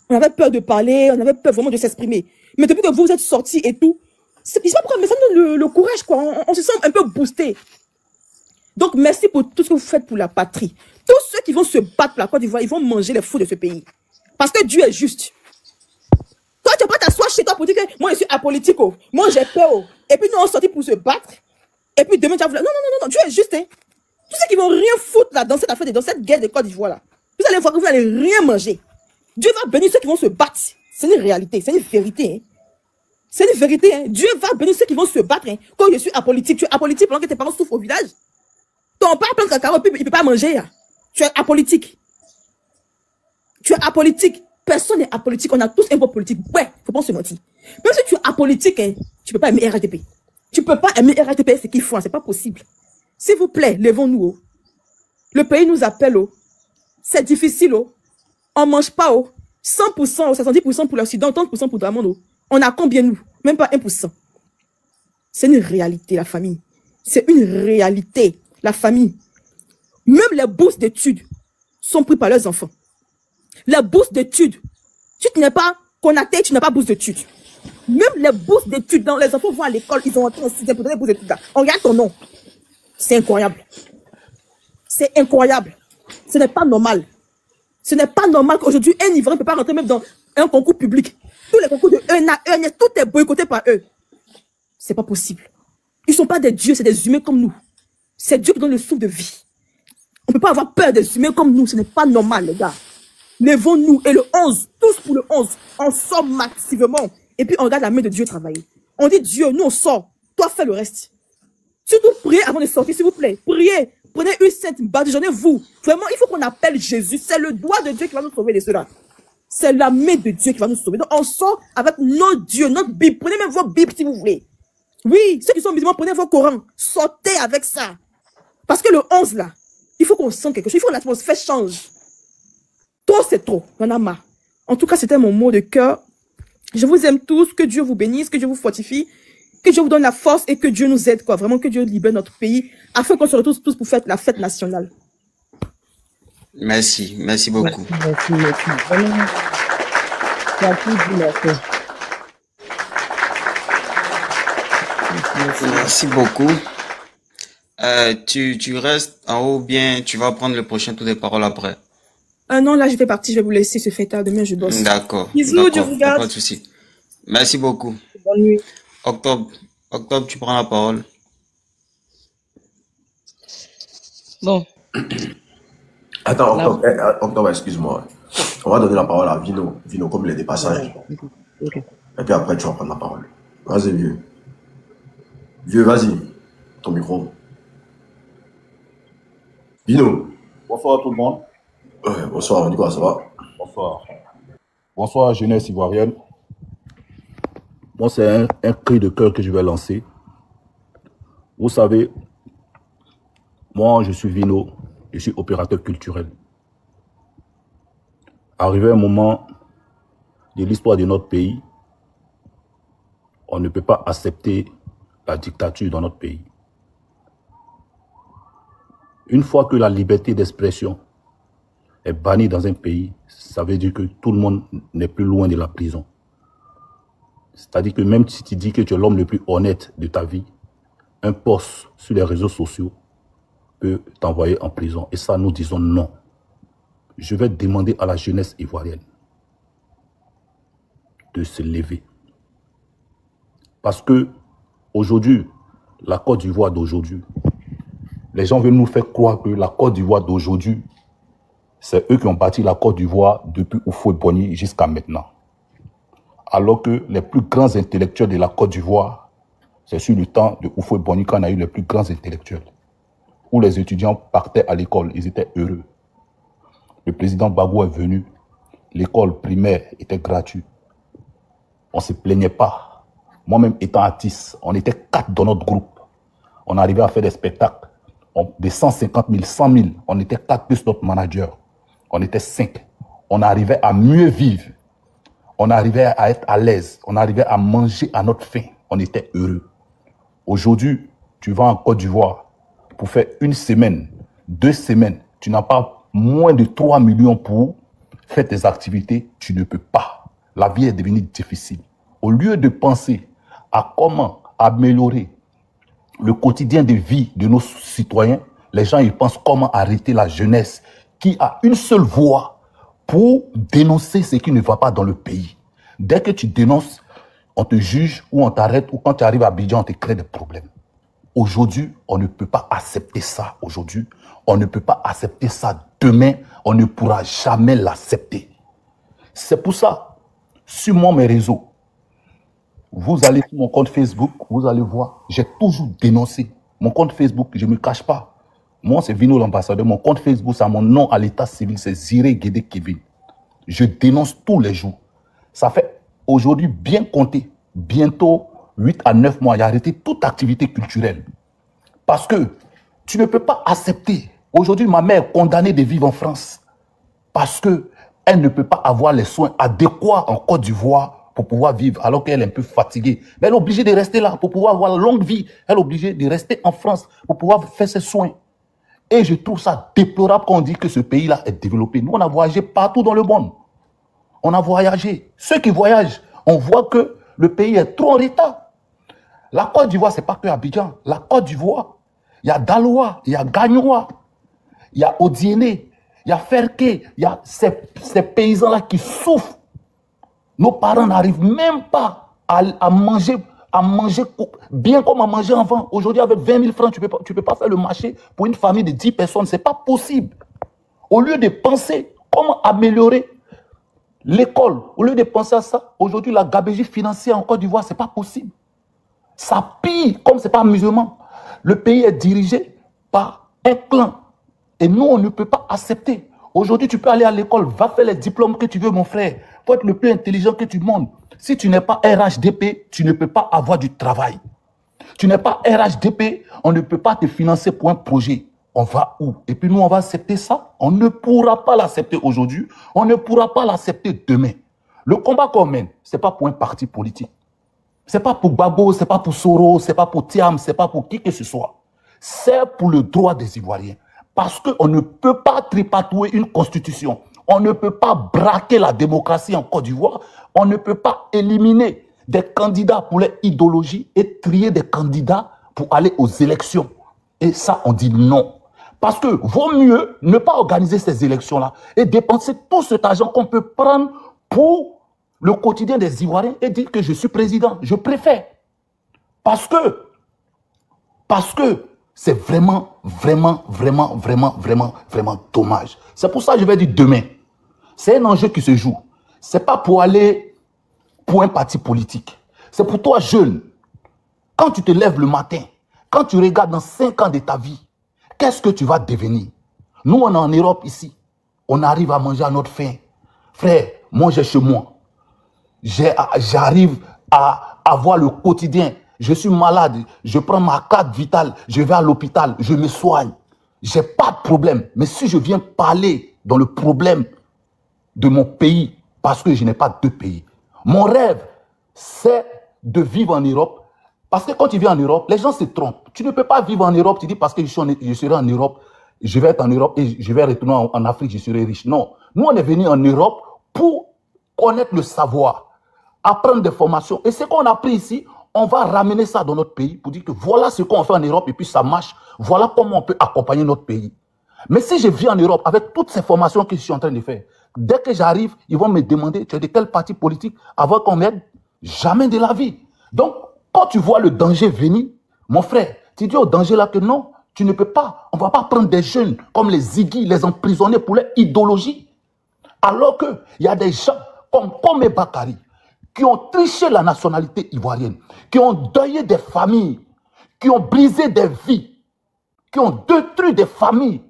On avait peur de parler, on avait peur vraiment de s'exprimer. Mais depuis que vous êtes sortis et tout, je sais pas pourquoi, mais ça nous donne le courage, quoi. On se sent un peu boosté. Donc, merci pour tout ce que vous faites pour la patrie. Tous ceux qui vont se battre pour la Côte d'Ivoire, ils vont manger les fous de ce pays. Parce que Dieu est juste. Toi, tu vas pas t'asseoir chez toi pour dire que moi, je suis apolitique. Oh. Moi, j'ai peur. Oh. Et puis, nous, on sortit pour se battre. Et puis, demain, tu vas vouloir... Non, Dieu est juste. Hein. Tous ceux qui vont rien foutre là, dans cette affaire, dans cette guerre de Côte d'Ivoire là, vous allez voir que vous n'allez rien manger. Dieu va bénir ceux qui vont se battre. C'est une réalité, c'est une vérité. Hein. C'est une vérité. Hein. Dieu va bénir ceux qui vont se battre. Hein. Quand je suis apolitique, tu es apolitique pendant que tes parents souffrent au village. Ton père plein de cacao, il ne peut pas manger. Hein. Tu es apolitique. Tu es apolitique. Personne n'est apolitique. On a tous un peu politique. Ouais, faut pas se mentir. Même si tu es apolitique, hein, tu peux pas aimer RATP. Tu peux pas aimer RATP, c'est qu'ils font. C'est pas possible. S'il vous plaît, levons-nous. Oh. Le pays nous appelle. Oh. C'est difficile. Oh. On mange pas. Oh. 100%, 70% pour l'Occident, 30% pour Dramond. Oh. On a combien nous? Même pas 1%. C'est une réalité, la famille. C'est une réalité, la famille. Même les bourses d'études sont prises par leurs enfants. Les bourses d'études, si tu n'es pas connecté, tu n'as pas bourse d'études. Même les bourses d'études, dans les enfants vont à l'école, ils ont entré en 6e pour donner les bourses d'études. On regarde ton nom. C'est incroyable. C'est incroyable. Ce n'est pas normal. Ce n'est pas normal qu'aujourd'hui, un Ivoirien ne peut pas rentrer même dans un concours public. Tous les concours de ENA, ENS, tout est boycotté par eux. C'est pas possible. Ils ne sont pas des dieux, c'est des humains comme nous. C'est Dieu qui donne le souffle de vie. On ne peut pas avoir peur des humains comme nous. Ce n'est pas normal, les gars. Levons-nous. Et le 11, tous pour le 11, on sort massivement. Et puis on regarde la main de Dieu travailler. On dit Dieu, nous on sort. Toi fais le reste. Surtout priez avant de sortir, s'il vous plaît. Priez. Prenez une sainte badigeonnez-vous. Vraiment, il faut qu'on appelle Jésus. C'est le doigt de Dieu qui va nous sauver de cela. C'est la main de Dieu qui va nous sauver. Donc on sort avec nos dieux, notre Bible. Prenez même vos Bibles si vous voulez. Oui, ceux qui sont musulmans, prenez vos Corans. Sortez avec ça. Parce que le 11 là, il faut qu'on sente quelque chose. Il faut que l'atmosphère change. Trop, c'est trop. On a marre. En tout cas, c'était mon mot de cœur. Je vous aime tous. Que Dieu vous bénisse, que Dieu vous fortifie, que Dieu vous donne la force et que Dieu nous aide, quoi. Vraiment, que Dieu libère notre pays afin qu'on se retrouve tous pour faire la fête nationale. Merci. Merci beaucoup. Merci. Vraiment, tu as tout dit, merci. Merci beaucoup. Tu restes en haut, bien, tu vas prendre le prochain tour de parole après. Non, là, je vais partir, je vais vous laisser, ce fait tard. Demain, je bosse. D'accord. Bisous, Dieu vous garde. Pas de souci. Merci beaucoup. Bonne nuit. Octobre, tu prends la parole. Bon. Attends, Octobre, excuse-moi. On va donner la parole à Vino. Vino, comme il est des passages. Ok. Et puis après, tu vas prendre la parole. Vas-y, vieux. Vieux, vas-y. Ton micro. Vino. Bonsoir à tout le monde. Bonsoir, Nicolas, ça va? Bonsoir. Bonsoir, jeunesse ivoirienne. Moi, c'est un cri de cœur que je vais lancer. Vous savez, moi, je suis Vino, je suis opérateur culturel. Arrivé un moment de l'histoire de notre pays, on ne peut pas accepter la dictature dans notre pays. Une fois que la liberté d'expression est bannie dans un pays, ça veut dire que tout le monde n'est plus loin de la prison. C'est-à-dire que même si tu dis que tu es l'homme le plus honnête de ta vie, un post sur les réseaux sociaux peut t'envoyer en prison. Et ça, nous disons non. Je vais demander à la jeunesse ivoirienne de se lever. Parce que aujourd'hui, la Côte d'Ivoire d'aujourd'hui, les gens veulent nous faire croire que la Côte d'Ivoire d'aujourd'hui, c'est eux qui ont bâti la Côte d'Ivoire depuis Houphouët-Boigny jusqu'à maintenant. Alors que les plus grands intellectuels de la Côte d'Ivoire, c'est sur le temps de Houphouët-Boigny qu'on a eu les plus grands intellectuels. Où les étudiants partaient à l'école, ils étaient heureux. Le président Gbagbo est venu, l'école primaire était gratuite. On ne se plaignait pas. Moi-même étant artiste, on était 4 dans notre groupe. On arrivait à faire des spectacles de 150 000, 100 000. On était 4 plus notre manager. On était 5. On arrivait à mieux vivre. On arrivait à être à l'aise. On arrivait à manger à notre faim. On était heureux. Aujourd'hui, tu vas en Côte d'Ivoire pour faire 1 semaine, 2 semaines. Tu n'as pas moins de 3 millions pour faire tes activités. Tu ne peux pas. La vie est devenue difficile. Au lieu de penser à comment améliorer le quotidien de vie de nos citoyens, les gens ils pensent comment arrêter la jeunesse qui a une seule voix pour dénoncer ce qui ne va pas dans le pays. Dès que tu dénonces, on te juge ou on t'arrête ou quand tu arrives à Abidjan, on te crée des problèmes. Aujourd'hui, on ne peut pas accepter ça. Aujourd'hui, on ne peut pas accepter ça. Demain, on ne pourra jamais l'accepter. C'est pour ça, sur mes réseaux, vous allez sur mon compte Facebook, vous allez voir, j'ai toujours dénoncé. Mon compte Facebook, je ne me cache pas. Moi, c'est Vino l'ambassadeur. Mon compte Facebook, c'est mon nom à l'état civil, c'est Ziré Guédé Kevin. Je dénonce tous les jours. Ça fait aujourd'hui bien compter, bientôt 8 à 9 mois, j'ai arrêté toute activité culturelle. Parce que tu ne peux pas accepter. Aujourd'hui, ma mère est condamnée de vivre en France. Parce qu'elle ne peut pas avoir les soins adéquats en Côte d'Ivoire pour pouvoir vivre, alors qu'elle est un peu fatiguée. Mais elle est obligée de rester là pour pouvoir avoir une longue vie. Elle est obligée de rester en France pour pouvoir faire ses soins. Et je trouve ça déplorable quand on dit que ce pays-là est développé. Nous, on a voyagé partout dans le monde. On a voyagé. Ceux qui voyagent, on voit que le pays est trop en retard. La Côte d'Ivoire, ce n'est pas que Abidjan. La Côte d'Ivoire, il y a Daloa, il y a Gagnoa, il y a Odiéné, il y a Ferké, il y a ces paysans-là qui souffrent. Nos parents n'arrivent même pas à manger bien comme à manger avant. Aujourd'hui, avec 20 000 francs, tu ne peux pas faire le marché pour une famille de 10 personnes. Ce n'est pas possible. Au lieu de penser comment améliorer l'école, au lieu de penser à ça, aujourd'hui, la gabegie financière en Côte d'Ivoire, ce n'est pas possible. Ça pille, comme ce n'est pas musulman. Le pays est dirigé par un clan. Et nous, on ne peut pas accepter. Aujourd'hui, tu peux aller à l'école, va faire les diplômes que tu veux, mon frère. Faut être le plus intelligent que tu demandes. Si tu n'es pas RHDP, tu ne peux pas avoir du travail. Tu n'es pas RHDP, on ne peut pas te financer pour un projet. on va où? Et puis nous, on va accepter ça? On ne pourra pas l'accepter aujourd'hui. On ne pourra pas l'accepter demain. Le combat qu'on mène, ce n'est pas pour un parti politique. Ce n'est pas pour Gbagbo, ce n'est pas pour Soro, ce n'est pas pour Thiam, ce n'est pas pour qui que ce soit. C'est pour le droit des Ivoiriens. Parce qu'on ne peut pas tripatouer une constitution. On ne peut pas braquer la démocratie en Côte d'Ivoire. On ne peut pas éliminer des candidats pour les idéologies et trier des candidats pour aller aux élections. Et ça, on dit non. Parce que vaut mieux ne pas organiser ces élections-là et dépenser tout cet argent qu'on peut prendre pour le quotidien des Ivoiriens et dire que je suis président. Je préfère. Parce que c'est vraiment dommage. C'est pour ça que je vais dire demain. C'est un enjeu qui se joue. Ce n'est pas pour aller pour un parti politique. C'est pour toi, jeune. Quand tu te lèves le matin, quand tu regardes dans 5 ans de ta vie, qu'est-ce que tu vas devenir? Nous, on est en Europe ici. On arrive à manger à notre faim. Frère, moi, j'ai chez moi. J'arrive à avoir le quotidien. Je suis malade, je prends ma carte vitale, je vais à l'hôpital, je me soigne. Je n'ai pas de problème. Mais si je viens parler dans le problème de mon pays, parce que je n'ai pas 2 pays, mon rêve, c'est de vivre en Europe. Parce que quand tu vis en Europe, les gens se trompent. Tu ne peux pas vivre en Europe, tu dis parce que je serai en Europe, je vais être en Europe et je vais retourner en Afrique, je serai riche. Non. Nous, on est venus en Europe pour connaître le savoir, apprendre des formations. Et ce qu'on a appris ici, on va ramener ça dans notre pays pour dire que voilà ce qu'on fait en Europe et puis ça marche. Voilà comment on peut accompagner notre pays. Mais si je vis en Europe avec toutes ces formations que je suis en train de faire, dès que j'arrive, ils vont me demander, tu es de quel parti politique avant qu'on m'aide? Jamais de la vie. Donc, quand tu vois le danger venir, mon frère, tu dis au danger là que non, tu ne peux pas. On ne va pas prendre des jeunes comme les Ziggy, les emprisonner pour leur idéologie. Alors qu'il y a des gens comme Komé Bakari qui ont triché la nationalité ivoirienne, qui ont deuillé des familles, qui ont brisé des vies, qui ont détruit des familles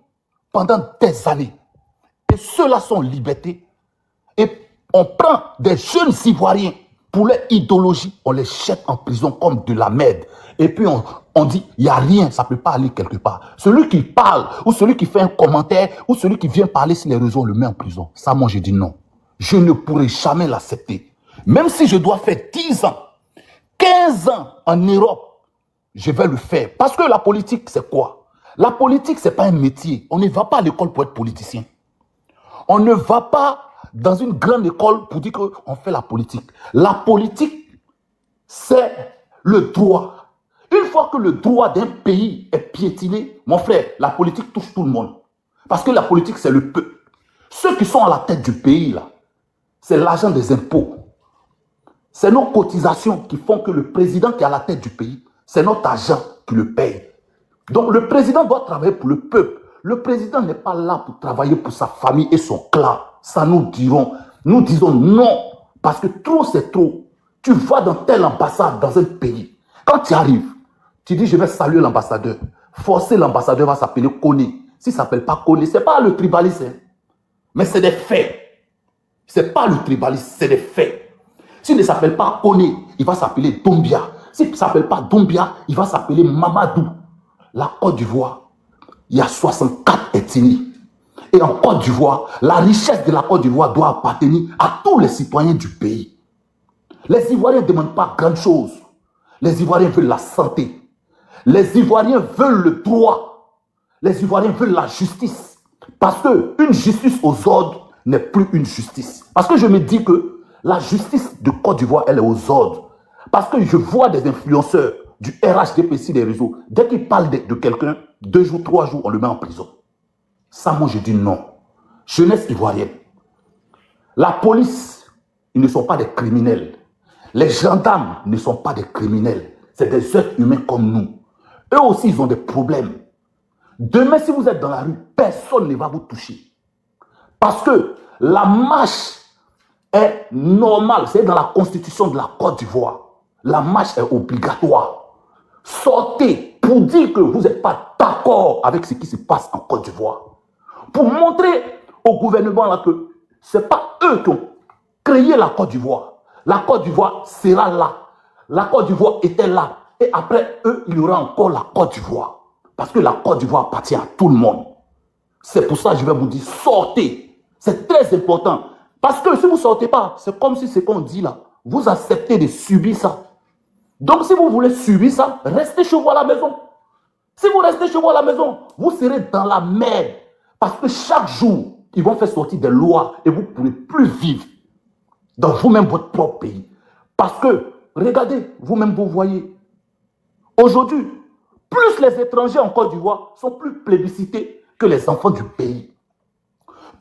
pendant des années. Et ceux-là sont en liberté. Et on prend des jeunes Ivoiriens pour leur idéologie, on les jette en prison comme de la merde. Et puis on dit, il n'y a rien, ça ne peut pas aller quelque part. Celui qui parle, ou celui qui fait un commentaire, ou celui qui vient parler sur les réseaux, on le met en prison. Ça, moi, je dis non. Je ne pourrai jamais l'accepter. Même si je dois faire 10 ans, 15 ans en Europe, je vais le faire. Parce que la politique, c'est quoi? La politique, ce n'est pas un métier. On ne va pas à l'école pour être politicien. On ne va pas dans une grande école pour dire qu'on fait la politique. La politique, c'est le droit. Une fois que le droit d'un pays est piétiné, mon frère, la politique touche tout le monde. Parce que la politique, c'est le peuple. Ceux qui sont à la tête du pays, là, c'est l'argent des impôts. C'est nos cotisations qui font que le président qui est à la tête du pays, c'est notre argent qui le paye. Donc le président doit travailler pour le peuple. Le président n'est pas là pour travailler pour sa famille et son clan. Ça nous dirons. Nous disons non. Parce que trop c'est trop. Tu vas dans telle ambassade dans un pays. Quand tu arrives, tu dis je vais saluer l'ambassadeur. Forcer l'ambassadeur va s'appeler Koné. S'il ne s'appelle pas Koné, ce n'est pas le tribalisme. Mais c'est des faits. Ce n'est pas le tribalisme, c'est des faits. S'il ne s'appelle pas Koné, il va s'appeler Doumbia. S'il ne s'appelle pas Doumbia, il va s'appeler Mamadou. La Côte d'Ivoire, il y a 64 ethnies. Et en Côte d'Ivoire, la richesse de la Côte d'Ivoire doit appartenir à tous les citoyens du pays. Les Ivoiriens ne demandent pas grand chose. Les Ivoiriens veulent la santé. Les Ivoiriens veulent le droit. Les Ivoiriens veulent la justice. Parce qu'une justice aux ordres n'est plus une justice. Parce que je me dis que la justice de Côte d'Ivoire, elle est aux ordres. Parce que je vois des influenceurs du RHDPC des réseaux. Dès qu'ils parlent de quelqu'un, 2 jours, 3 jours, on le met en prison. Ça, moi, je dis non. Jeunesse ivoirienne. La police, ils ne sont pas des criminels. Les gendarmes ne sont pas des criminels. C'est des êtres humains comme nous. Eux aussi, ils ont des problèmes. Demain, si vous êtes dans la rue, personne ne va vous toucher. Parce que la marche est normale. C'est dans la constitution de la Côte d'Ivoire. La marche est obligatoire. Sortez pour dire que vous n'êtes pas d'accord avec ce qui se passe en Côte d'Ivoire. Pour montrer au gouvernement là que ce n'est pas eux qui ont créé la Côte d'Ivoire. La Côte d'Ivoire sera là. La Côte d'Ivoire était là. Et après eux, il y aura encore la Côte d'Ivoire. Parce que la Côte d'Ivoire appartient à tout le monde. C'est pour ça que je vais vous dire, sortez. C'est très important. Parce que si vous ne sortez pas, c'est comme si ce qu'on dit là, vous acceptez de subir ça. Donc si vous voulez subir ça, restez chez vous à la maison. Si vous restez chez vous à la maison, vous serez dans la merde. Parce que chaque jour, ils vont faire sortir des lois et vous ne pourrez plus vivre dans vous-même votre propre pays. Parce que, regardez, vous-même vous voyez, aujourd'hui, plus les étrangers en Côte d'Ivoire sont plus plébiscités que les enfants du pays.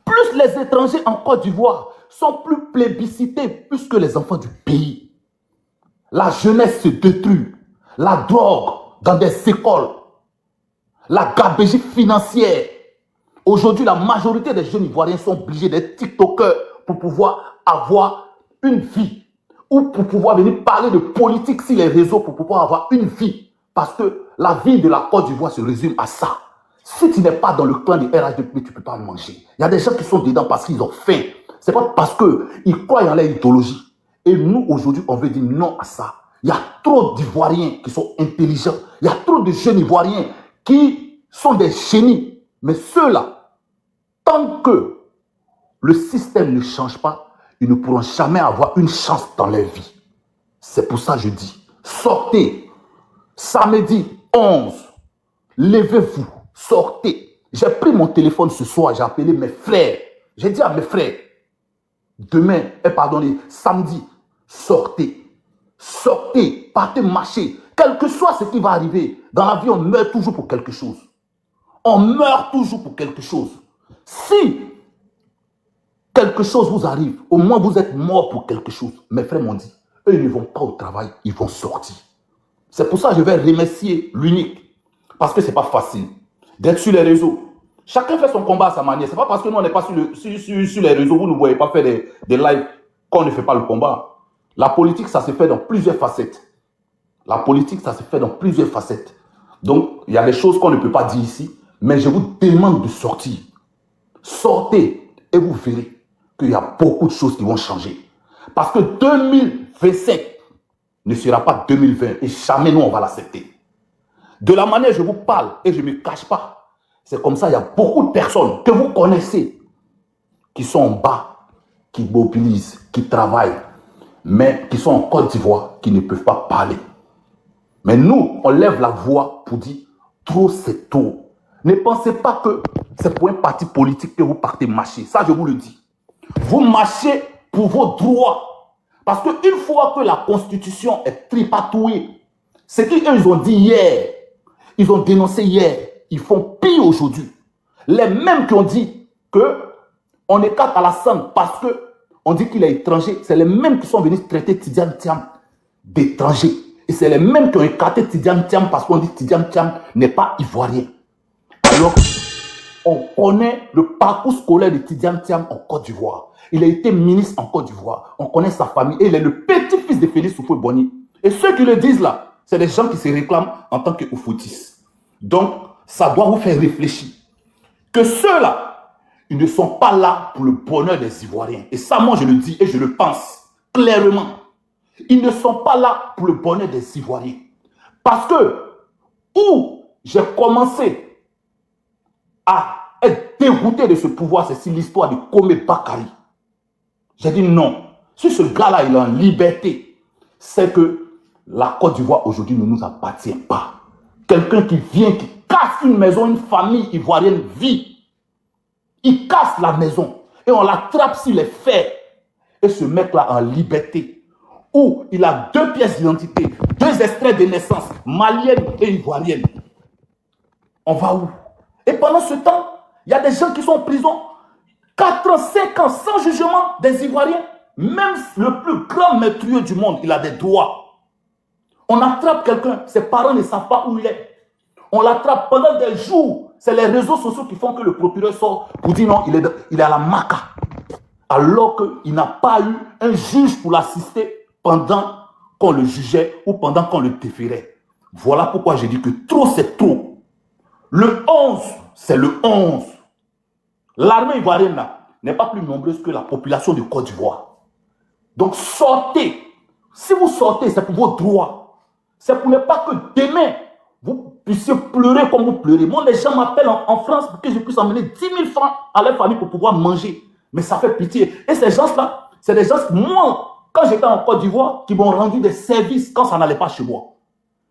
Plus les étrangers en Côte d'Ivoire sont plus plébiscités plus que les enfants du pays. La jeunesse se détruit. La drogue dans des écoles. La gabegie financière. Aujourd'hui, la majorité des jeunes Ivoiriens sont obligés d'être TikTokers pour pouvoir avoir une vie. Ou pour pouvoir venir parler de politique sur les réseaux pour pouvoir avoir une vie. Parce que la vie de la Côte d'Ivoire se résume à ça. Si tu n'es pas dans le clan du RHDP, tu ne peux pas manger. Il y a des gens qui sont dedans parce qu'ils ont faim. Ce n'est pas parce qu'ils croient en leur idéologie. Et nous, aujourd'hui, on veut dire non à ça. Il y a trop d'Ivoiriens qui sont intelligents. Il y a trop de jeunes Ivoiriens qui sont des génies. Mais ceux-là, tant que le système ne change pas, ils ne pourront jamais avoir une chance dans leur vie. C'est pour ça que je dis, sortez. Samedi 11, levez-vous, sortez. J'ai pris mon téléphone ce soir, j'ai appelé mes frères. J'ai dit à mes frères, demain, samedi, sortez. Sortez, partez marcher. Quel que soit ce qui va arriver, dans la vie, on meurt toujours pour quelque chose. On meurt toujours pour quelque chose. Si quelque chose vous arrive, au moins vous êtes mort pour quelque chose. Mes frères m'ont dit, eux, ils ne vont pas au travail, ils vont sortir. C'est pour ça que je vais remercier l'unique. Parce que ce n'est pas facile d'être sur les réseaux. Chacun fait son combat à sa manière. Ce n'est pas parce que nous, on n'est pas sur les réseaux, vous ne voyez pas faire des lives qu'on ne fait pas le combat. La politique, ça se fait dans plusieurs facettes. La politique, ça se fait dans plusieurs facettes. Donc, il y a des choses qu'on ne peut pas dire ici, mais je vous demande de sortir. Sortez et vous verrez qu'il y a beaucoup de choses qui vont changer. Parce que 2025 ne sera pas 2020 et jamais nous, on va l'accepter. De la manière dont je vous parle et je ne me cache pas, c'est comme ça, il y a beaucoup de personnes que vous connaissez qui sont en bas, qui mobilisent, qui travaillent, mais qui sont en Côte d'Ivoire, qui ne peuvent pas parler. Mais nous, on lève la voix pour dire trop c'est trop. Ne pensez pas que c'est pour un parti politique que vous partez marcher. Ça, je vous le dis. Vous marchez pour vos droits. Parce qu'une fois que la Constitution est tripatouée, ce qu'ils ont dit hier, ils ont dénoncé hier, ils font pire aujourd'hui. Les mêmes qui ont dit qu'on écarte Alassane parce qu'on dit qu'il est étranger, c'est les mêmes qui sont venus traiter Tidiane Thiam d'étranger. Et c'est les mêmes qui ont écarté Tidiane Thiam parce qu'on dit que Tidiane Thiam n'est pas ivoirien. Alors, on connaît le parcours scolaire de Tidiane Thiam en Côte d'Ivoire. Il a été ministre en Côte d'Ivoire. On connaît sa famille et il est le petit-fils de Félix Houphouët-Boigny. Et ceux qui le disent là, c'est des gens qui se réclament en tant qu'oufoutistes. Donc, ça doit vous faire réfléchir. Que ceux-là, ils ne sont pas là pour le bonheur des Ivoiriens. Et ça, moi, je le dis et je le pense clairement. Ils ne sont pas là pour le bonheur des Ivoiriens. Parce que, où j'ai commencé à être dégoûté de ce pouvoir, c'est sur l'histoire de Komé Bakary. J'ai dit non. Si ce gars-là, il est en liberté, c'est que la Côte d'Ivoire aujourd'hui ne nous appartient pas. Quelqu'un qui vient, qui casse une maison, une famille ivoirienne vit. Il casse la maison et on l'attrape sur les faits. Et ce mec-là en liberté, où il a 2 pièces d'identité, 2 extraits de naissance, malienne et ivoirienne. On va où? Et pendant ce temps, il y a des gens qui sont en prison, 4 ans, 5 ans, sans jugement, des Ivoiriens. Même le plus grand maîtrieux du monde, il a des droits. On attrape quelqu'un, ses parents ne savent pas où il est. On l'attrape pendant des jours. C'est les réseaux sociaux qui font que le procureur sort pour dire non, il est à la Maca. Alors qu'il n'a pas eu un juge pour l'assister pendant qu'on le jugeait ou pendant qu'on le déférait. Voilà pourquoi j'ai dit que trop c'est trop. Le 11, c'est le 11. L'armée ivoirienne n'est pas plus nombreuse que la population de Côte d'Ivoire. Donc sortez. Si vous sortez, c'est pour vos droits. C'est pour ne pas que demain, vous puissiez pleurer comme vous pleurez. Moi, les gens m'appellent en France pour que je puisse emmener 10 000 francs à leur famille pour pouvoir manger. Mais ça fait pitié. Et ces gens-là, c'est des gens, moi, quand j'étais en Côte d'Ivoire, qui m'ont rendu des services quand ça n'allait pas chez moi.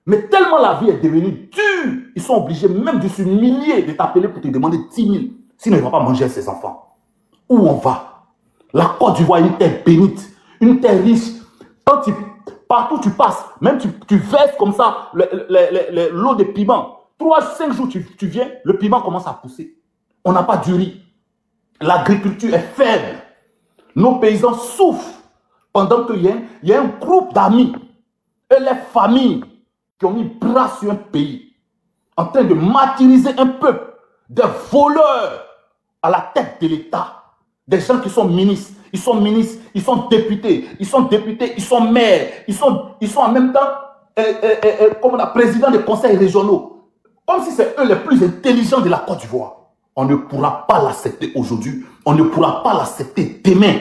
Mais tellement la vie est devenue dure, ils sont obligés même de s'humilier, de t'appeler pour te demander 10 000. Sinon, ils ne vont pas manger à ses enfants. Où on va? La Côte d'Ivoire est une terre bénite, une terre riche. Partout tu passes, même tu verses comme ça l'eau de piment. 3-5 jours tu viens, le piment commence à pousser. On n'a pas du riz. L'agriculture est faible. Nos paysans souffrent pendant qu'il y a un groupe d'amis et les familles qui ont mis bras sur un pays en train de martyriser un peuple, des voleurs à la tête de l'État, des gens qui sont ministres, ils sont députés, ils sont maires, ils sont en même temps comme président des conseils régionaux, comme si c'est eux les plus intelligents de la Côte d'Ivoire. On ne pourra pas l'accepter aujourd'hui, on ne pourra pas l'accepter demain.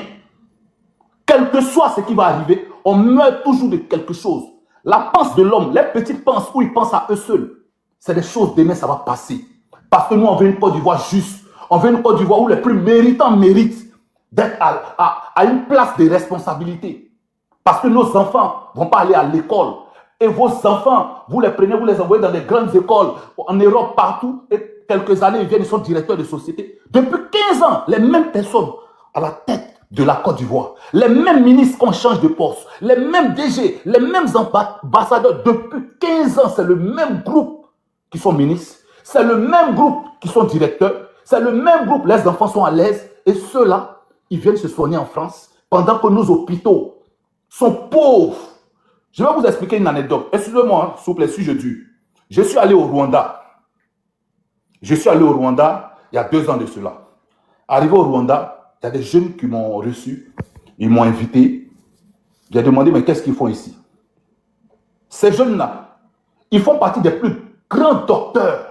Quel que soit ce qui va arriver, on meurt toujours de quelque chose. La pensée de l'homme, les petites pensées où ils pensent à eux seuls, c'est des choses demain, ça va passer. Parce que nous, on veut une Côte d'Ivoire juste. On veut une Côte d'Ivoire où les plus méritants méritent d'être à une place de responsabilité. Parce que nos enfants ne vont pas aller à l'école. Et vos enfants, vous les prenez, vous les envoyez dans les grandes écoles, en Europe, partout. Et quelques années, ils viennent, ils sont directeurs de société. Depuis 15 ans, les mêmes personnes à la tête de la Côte d'Ivoire, les mêmes ministres qu'on change de poste, les mêmes DG, les mêmes ambassadeurs, depuis 15 ans, c'est le même groupe qui sont ministres, c'est le même groupe qui sont directeurs, c'est le même groupe, les enfants sont à l'aise, et ceux-là, ils viennent se soigner en France, pendant que nos hôpitaux sont pauvres. Je vais vous expliquer une anecdote. Excusez-moi, s'il vous plaît, si je dis. Je suis allé au Rwanda. Je suis allé au Rwanda il y a 2 ans de cela. Arrivé au Rwanda, il y a des jeunes qui m'ont reçu, ils m'ont invité. J'ai demandé, mais qu'est-ce qu'ils font ici? Ces jeunes-là, ils font partie des plus grands docteurs